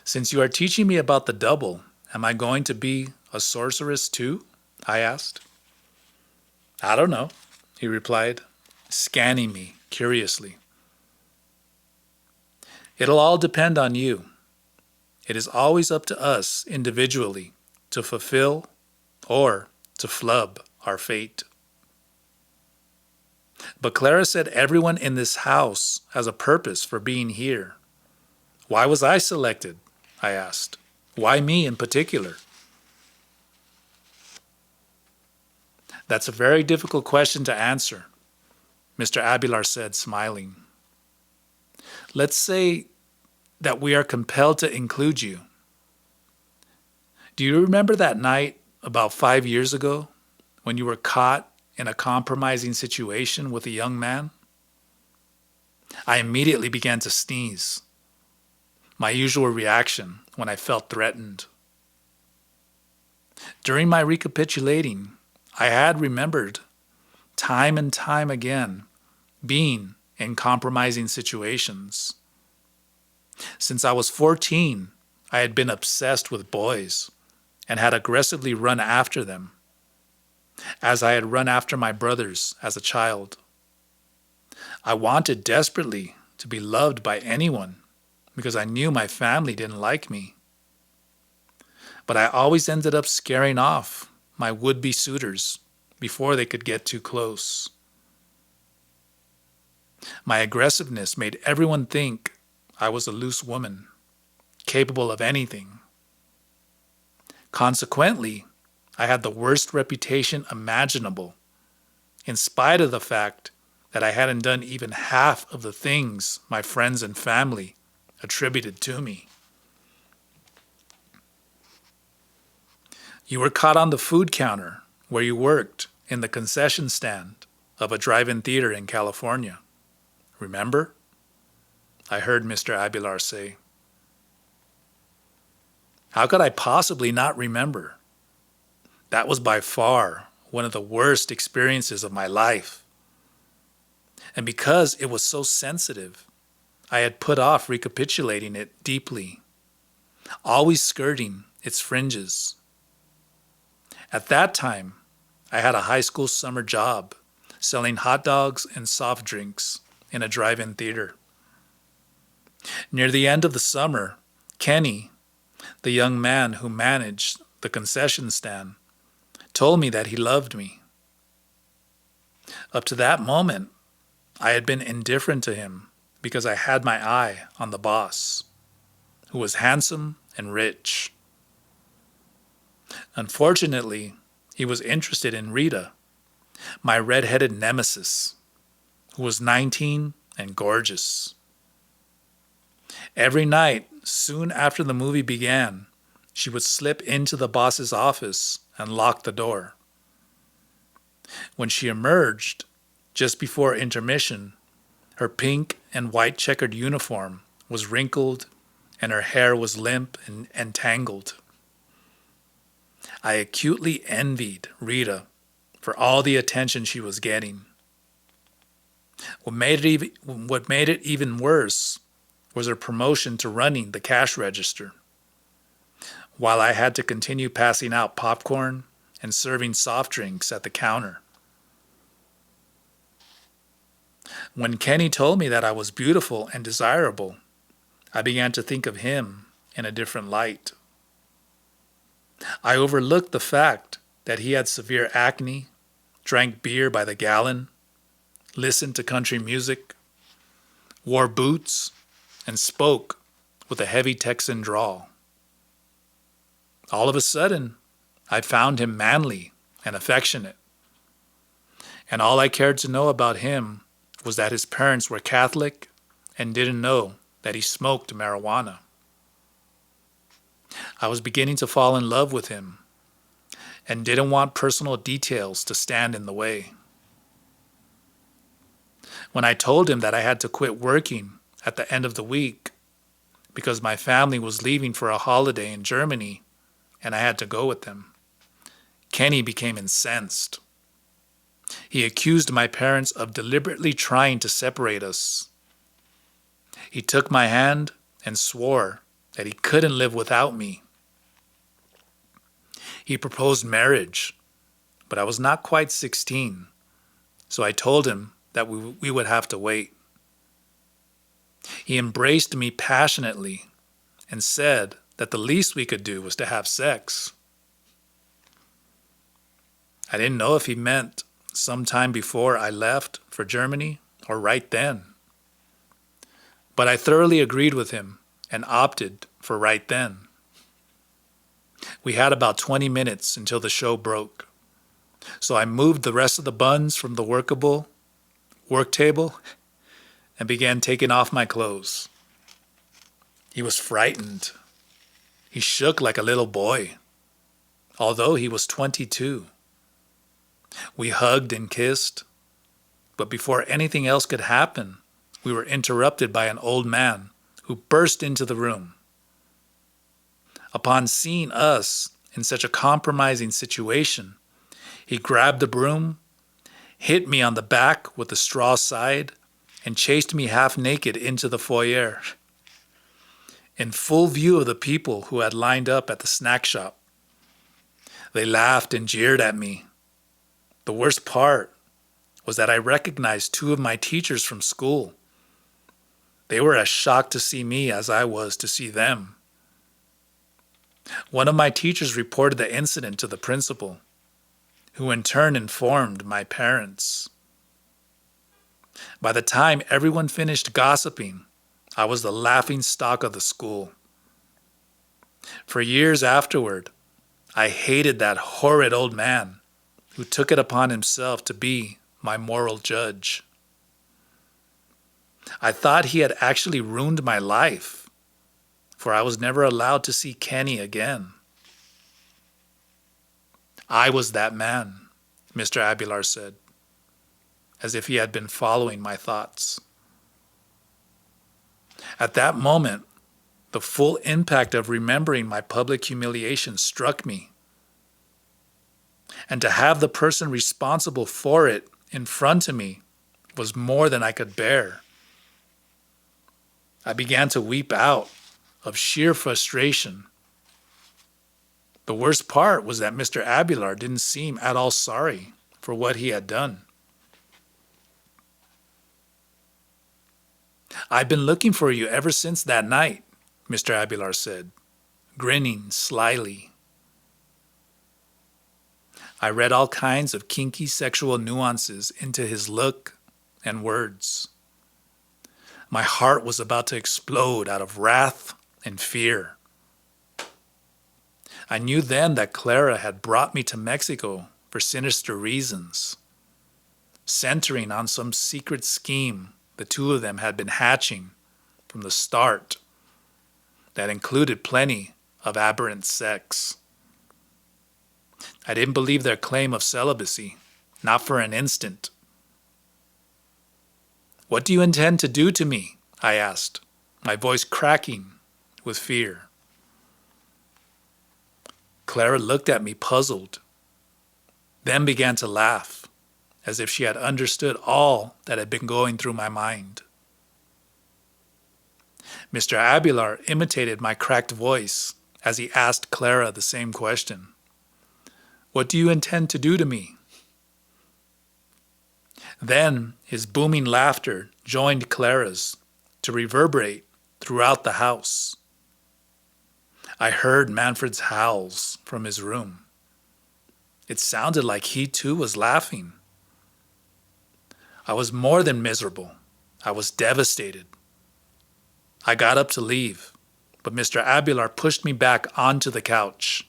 Since you are teaching me about the double, am I going to be a sorceress too? I asked. I don't know, he replied, scanning me curiously. It'll all depend on you. It is always up to us individually to fulfill or to flub our fate. But Clara said everyone in this house has a purpose for being here. Why was I selected? I asked. Why me in particular? That's a very difficult question to answer, Mr. Abelar said, smiling. Let's say that we are compelled to include you. Do you remember that night about 5 years ago when you were caught in a compromising situation with a young man? I immediately began to sneeze, my usual reaction when I felt threatened. During my recapitulating, I had remembered time and time again being in compromising situations. Since I was 14, I had been obsessed with boys and had aggressively run after them, as I had run after my brothers as a child. I wanted desperately to be loved by anyone because I knew my family didn't like me. But I always ended up scaring off my would-be suitors before they could get too close. My aggressiveness made everyone think I was a loose woman, capable of anything. Consequently, I had the worst reputation imaginable, in spite of the fact that I hadn't done even half of the things my friends and family attributed to me. You were caught on the food counter where you worked in the concession stand of a drive-in theater in California. Remember? I heard Mr. Abelar say. How could I possibly not remember? That was by far one of the worst experiences of my life. And because it was so sensitive, I had put off recapitulating it deeply, always skirting its fringes. At that time, I had a high school summer job selling hot dogs and soft drinks in a drive-in theater. Near the end of the summer, Kenny, the young man who managed the concession stand, told me that he loved me. Up to that moment, I had been indifferent to him because I had my eye on the boss, who was handsome and rich. Unfortunately, he was interested in Rita, my red-headed nemesis, who was 19 and gorgeous. Every night, soon after the movie began, she would slip into the boss's office and lock the door. When she emerged, just before intermission, her pink and white checkered uniform was wrinkled and her hair was limp and tangled. I acutely envied Rita for all the attention she was getting. What made it even worse was her promotion to running the cash register, while I had to continue passing out popcorn and serving soft drinks at the counter. When Kenny told me that I was beautiful and desirable, I began to think of him in a different light. I overlooked the fact that he had severe acne, drank beer by the gallon, listened to country music, wore boots, and spoke with a heavy Texan drawl. All of a sudden, I found him manly and affectionate. And all I cared to know about him was that his parents were Catholic and didn't know that he smoked marijuana. I was beginning to fall in love with him and didn't want personal details to stand in the way. When I told him that I had to quit working at the end of the week because my family was leaving for a holiday in Germany and I had to go with them, Kenny became incensed. He accused my parents of deliberately trying to separate us. He took my hand and swore that he couldn't live without me. He proposed marriage, but I was not quite 16, so I told him that we would have to wait. He embraced me passionately and said that the least we could do was to have sex. I didn't know if he meant sometime before I left for Germany or right then. But I thoroughly agreed with him and opted for right then. We had about 20 minutes until the show broke. So I moved the rest of the buns from the work table and began taking off my clothes. He was frightened. He shook like a little boy, although he was 22. We hugged and kissed, but before anything else could happen, we were interrupted by an old man who burst into the room. Upon seeing us in such a compromising situation, he grabbed a broom, hit me on the back with a straw side, and chased me half naked into the foyer, in full view of the people who had lined up at the snack shop. They laughed and jeered at me. The worst part was that I recognized two of my teachers from school. They were as shocked to see me as I was to see them. One of my teachers reported the incident to the principal, who in turn informed my parents. By the time everyone finished gossiping, I was the laughing stock of the school. For years afterward, I hated that horrid old man who took it upon himself to be my moral judge. I thought he had actually ruined my life, for I was never allowed to see Kenny again. I was that man, Mr. Abelar said, as if he had been following my thoughts. At that moment, the full impact of remembering my public humiliation struck me. And to have the person responsible for it in front of me was more than I could bear. I began to weep out of sheer frustration. The worst part was that Mr. Abelar didn't seem at all sorry for what he had done. "I've been looking for you ever since that night," Mr. Abelar said, grinning slyly. I read all kinds of kinky sexual nuances into his look and words. My heart was about to explode out of wrath and fear. I knew then that Clara had brought me to Mexico for sinister reasons, centering on some secret scheme the two of them had been hatching from the start that included plenty of aberrant sex. I didn't believe their claim of celibacy, not for an instant. "What do you intend to do to me?" I asked, my voice cracking with fear. Clara looked at me puzzled, then began to laugh, as if she had understood all that had been going through my mind. Mr. Abelar imitated my cracked voice as he asked Clara the same question. What do you intend to do to me?" Then his booming laughter joined Clara's to reverberate throughout the house. I heard Manfred's howls from his room. It sounded like he too was laughing. I was more than miserable. I was devastated. I got up to leave, but Mr. Abelar pushed me back onto the couch.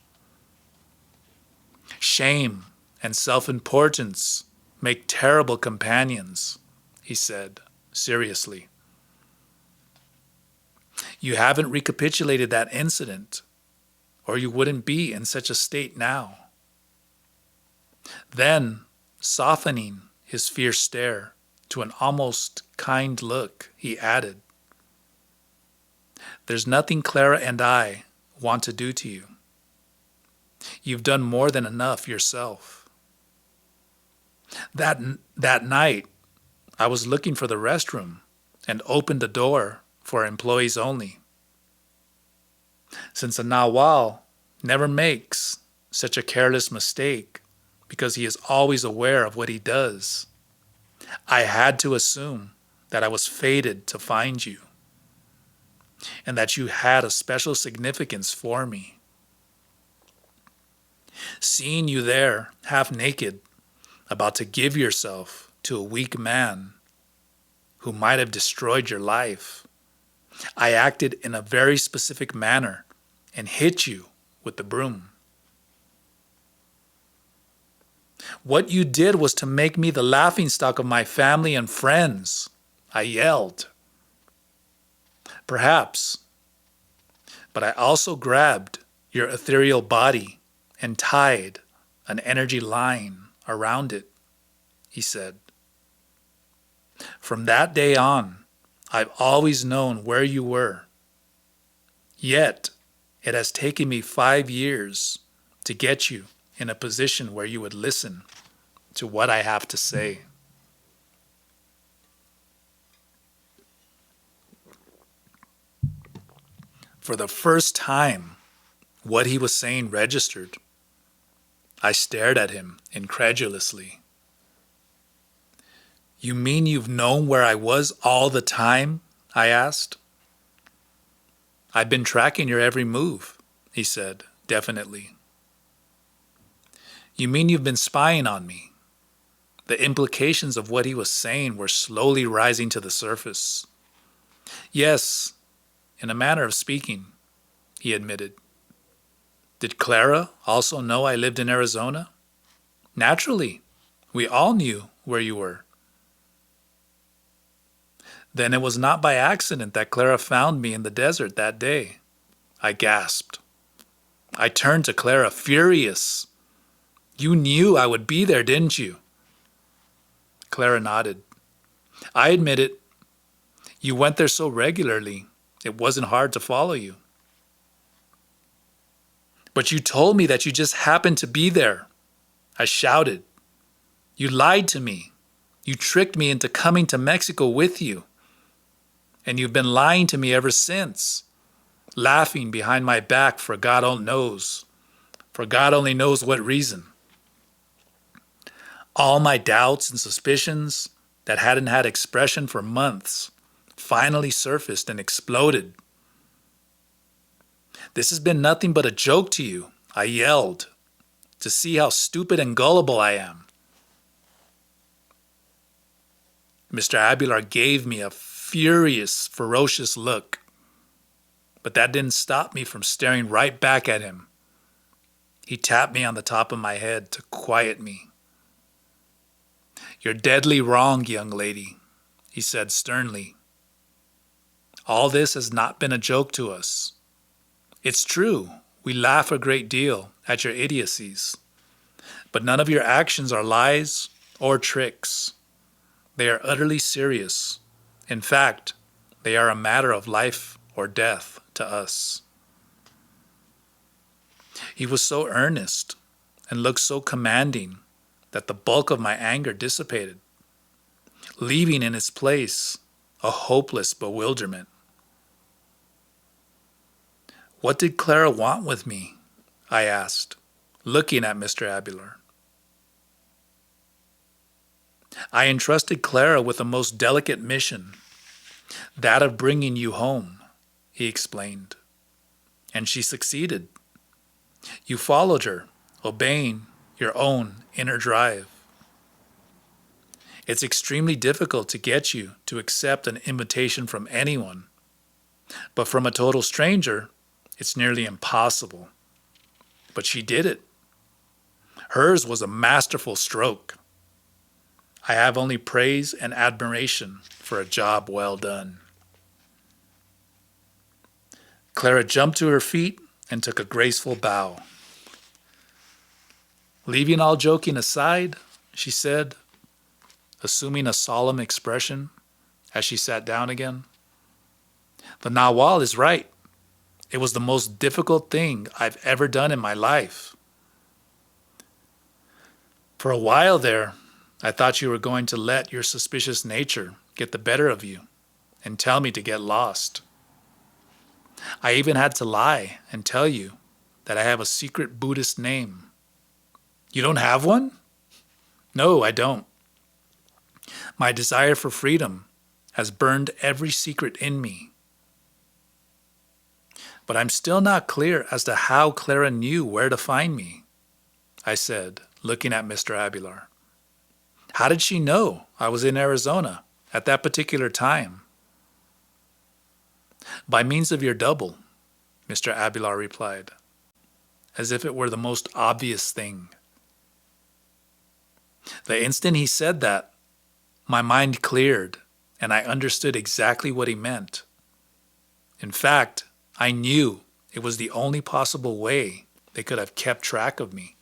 "Shame and self-importance make terrible companions," he said seriously. "You haven't recapitulated that incident, or you wouldn't be in such a state now." Then, softening his fierce stare to an almost kind look, he added, "There's nothing Clara and I want to do to you. You've done more than enough yourself. That night, I was looking for the restroom and opened the door for employees only. Since a Nawal never makes such a careless mistake because he is always aware of what he does, I had to assume that I was fated to find you and that you had a special significance for me. Seeing you there, half naked, about to give yourself to a weak man who might have destroyed your life, I acted in a very specific manner and hit you with the broom. What you did was to make me the laughingstock of my family and friends," I yelled. "Perhaps, but I also grabbed your ethereal body and tied an energy line around it," he said. "From that day on, I've always known where you were. Yet, it has taken me 5 years to get you in a position where you would listen to what I have to say." For the first time, what he was saying registered. I stared at him incredulously. "You mean you've known where I was all the time?" I asked. "I've been tracking your every move," he said, definitely. "You mean you've been spying on me?" The implications of what he was saying were slowly rising to the surface. "Yes, in a manner of speaking," he admitted. "Did Clara also know I lived in Arizona?" "Naturally. We all knew where you were." "Then it was not by accident that Clara found me in the desert that day," I gasped. I turned to Clara, furious. "You knew I would be there, didn't you?" Clara nodded. "I admit it. You went there so regularly, it wasn't hard to follow you." "But you told me that you just happened to be there," I shouted. "You lied to me. You tricked me into coming to Mexico with you. And you've been lying to me ever since, laughing behind my back for God only knows what reason. All my doubts and suspicions that hadn't had expression for months finally surfaced and exploded. This has been nothing but a joke to you," I yelled, "to see how stupid and gullible I am." Mr. Abelar gave me a furious, ferocious look, but that didn't stop me from staring right back at him. He tapped me on the top of my head to quiet me. "You're deadly wrong, young lady," he said sternly. "All this has not been a joke to us. It's true, we laugh a great deal at your idiocies, but none of your actions are lies or tricks. They are utterly serious. In fact, they are a matter of life or death to us." He was so earnest and looked so commanding that the bulk of my anger dissipated, leaving in its place a hopeless bewilderment. "What did Clara want with me?" I asked, looking at Mr. Abelar. I entrusted Clara with a most delicate mission, that of bringing you home, he explained. And she succeeded. You followed her, obeying your own inner drive. It's extremely difficult to get you to accept an invitation from anyone, but from a total stranger, it's nearly impossible. But she did it. Hers was a masterful stroke. I have only praise and admiration for a job well done. Clara jumped to her feet and took a graceful bow. Leaving all joking aside, she said, assuming a solemn expression as she sat down again, the Nawal is right. It was the most difficult thing I've ever done in my life. For a while there, I thought you were going to let your suspicious nature get the better of you and tell me to get lost. I even had to lie and tell you that I have a secret Buddhist name. You don't have one? No, I don't. My desire for freedom has burned every secret in me. But I'm still not clear as to how Clara knew where to find me, I said, looking at Mr. Abelar. How did she know I was in Arizona at that particular time? By means of your double, Mr. Abelar replied, as if it were the most obvious thing. The instant he said that, my mind cleared and I understood exactly what he meant. In fact, I knew it was the only possible way they could have kept track of me.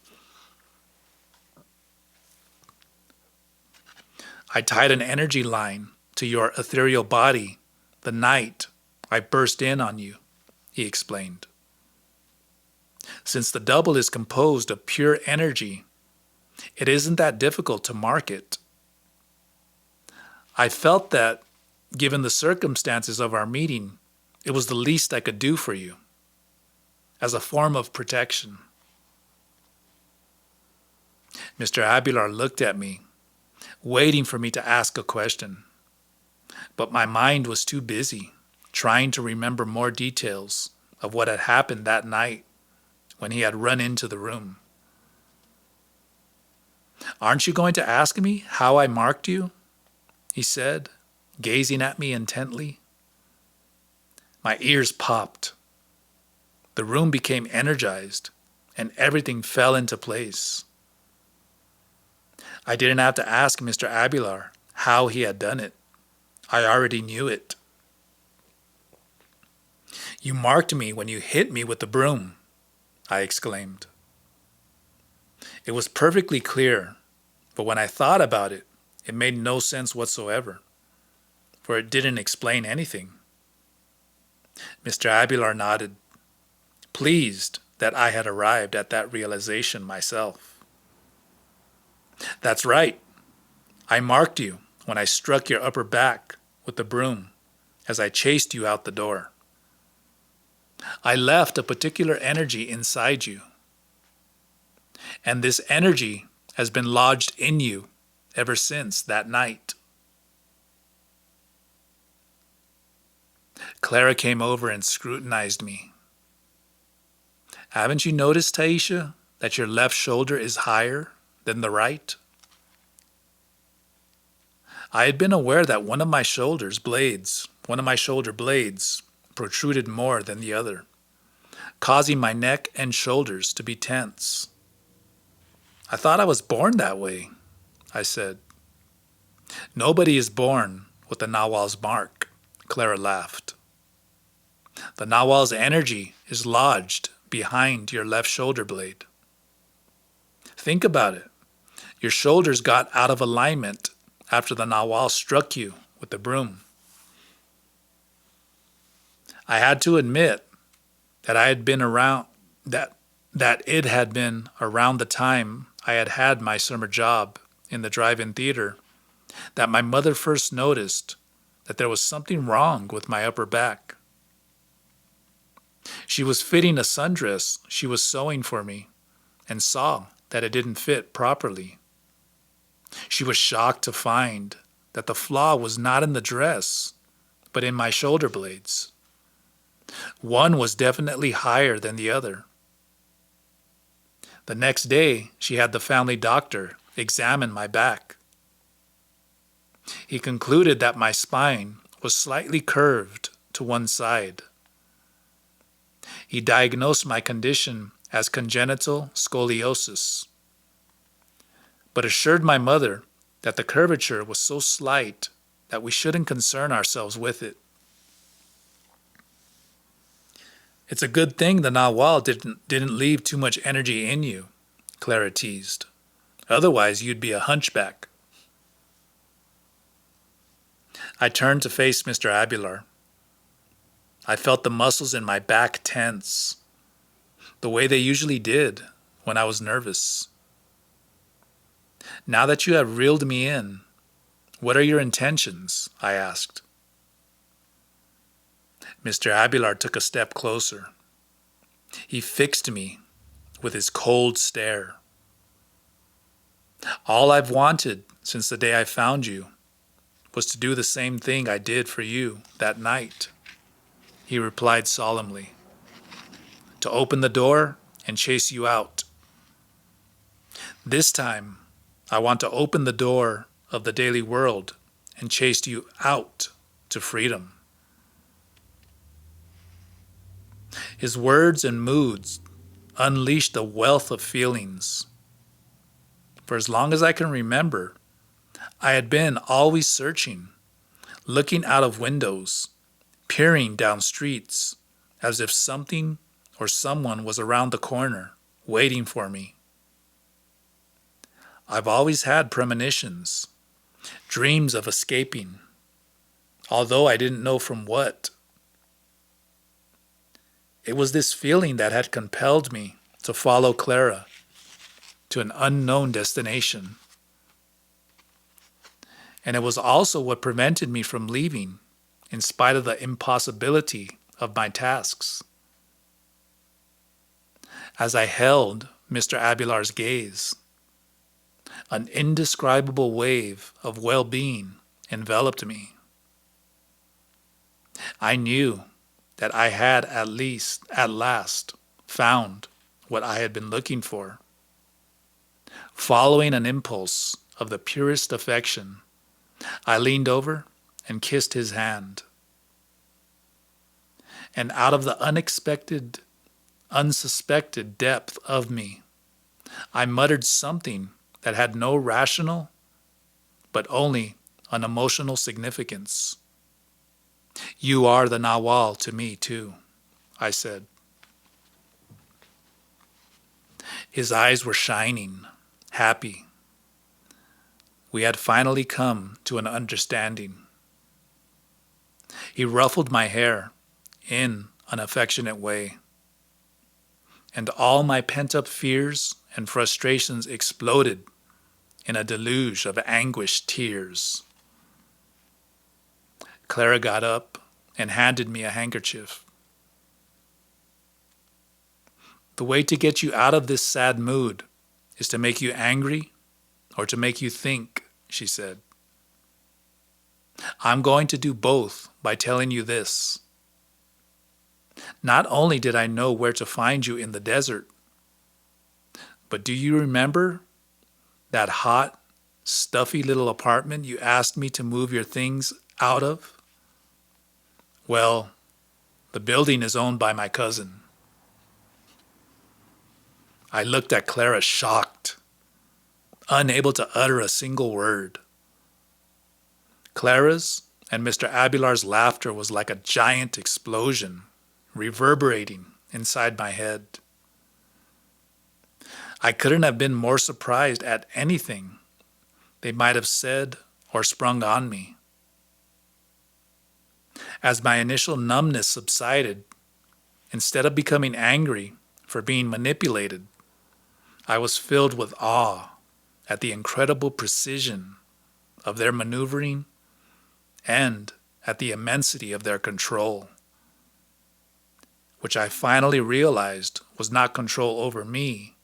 I tied an energy line to your ethereal body the night I burst in on you, he explained. Since the double is composed of pure energy, it isn't that difficult to mark it. I felt that, given the circumstances of our meeting, it was the least I could do for you, as a form of protection. Mr. Abelar looked at me, waiting for me to ask a question, but my mind was too busy trying to remember more details of what had happened that night when he had run into the room. Aren't you going to ask me how I marked you? He said, gazing at me intently. My ears popped. The room became energized, and everything fell into place. I didn't have to ask Mr. Abelar how he had done it. I already knew it. You marked me when you hit me with the broom, I exclaimed. It was perfectly clear, but when I thought about it, it made no sense whatsoever, for it didn't explain anything. Mr. Abelar nodded, pleased that I had arrived at that realization myself. That's right. I marked you when I struck your upper back with the broom as I chased you out the door. I left a particular energy inside you, and this energy has been lodged in you ever since that night. Clara came over and scrutinized me. Haven't you noticed, Taisha, that your left shoulder is higher than the right? I had been aware that one of my shoulder blades protruded more than the other, causing my neck and shoulders to be tense. I thought I was born that way, I said. Nobody is born with the Nawal's mark, Clara laughed. The Nawal's energy is lodged behind your left shoulder blade. Think about it. Your shoulders got out of alignment after the Nawal struck you with the broom. I had to admit that it had been around the time I had had my summer job in the drive-in theater that my mother first noticed that there was something wrong with my upper back. She was fitting a sundress she was sewing for me and saw that it didn't fit properly. She was shocked to find that the flaw was not in the dress, but in my shoulder blades. One was definitely higher than the other. The next day, she had the family doctor examine my back. He concluded that my spine was slightly curved to one side. He diagnosed my condition as congenital scoliosis, but assured my mother that the curvature was so slight that we shouldn't concern ourselves with it. It's a good thing the Nawal didn't leave too much energy in you, Clara teased. Otherwise, you'd be a hunchback. I turned to face Mr. Abelar. I felt the muscles in my back tense, the way they usually did when I was nervous. Now that you have reeled me in, what are your intentions? I asked. Mr. Abelar took a step closer. He fixed me with his cold stare. All I've wanted since the day I found you was to do the same thing I did for you that night, he replied solemnly. To open the door and chase you out. This time, I want to open the door of the daily world and chase you out to freedom. His words and moods unleashed a wealth of feelings. For as long as I can remember, I had been always searching, looking out of windows, peering down streets, as if something or someone was around the corner, waiting for me. I've always had premonitions, dreams of escaping, although I didn't know from what. It was this feeling that had compelled me to follow Clara to an unknown destination. And it was also what prevented me from leaving, in spite of the impossibility of my tasks. As I held Mr. Abelar's gaze, an indescribable wave of well-being enveloped me. I knew that I had at last found what I had been looking for. Following an impulse of the purest affection, I leaned over and kissed his hand. And out of the unsuspected depth of me, I muttered something that had no rational, but only an emotional significance. You are the Nawal to me too, I said. His eyes were shining, happy. We had finally come to an understanding. He ruffled my hair in an affectionate way, and all my pent-up fears and frustrations exploded in a deluge of anguished tears. Clara got up and handed me a handkerchief. The way to get you out of this sad mood is to make you angry or to make you think, she said. I'm going to do both by telling you this. Not only did I know where to find you in the desert, but do you remember that hot, stuffy little apartment you asked me to move your things out of? Well, the building is owned by my cousin. I looked at Clara shocked, unable to utter a single word. Clara's and Mr. Abelar's laughter was like a giant explosion, reverberating inside my head. I couldn't have been more surprised at anything they might have said or sprung on me. As my initial numbness subsided, instead of becoming angry for being manipulated, I was filled with awe at the incredible precision of their maneuvering and at the immensity of their control, which I finally realized was not control over me,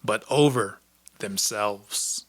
but over themselves.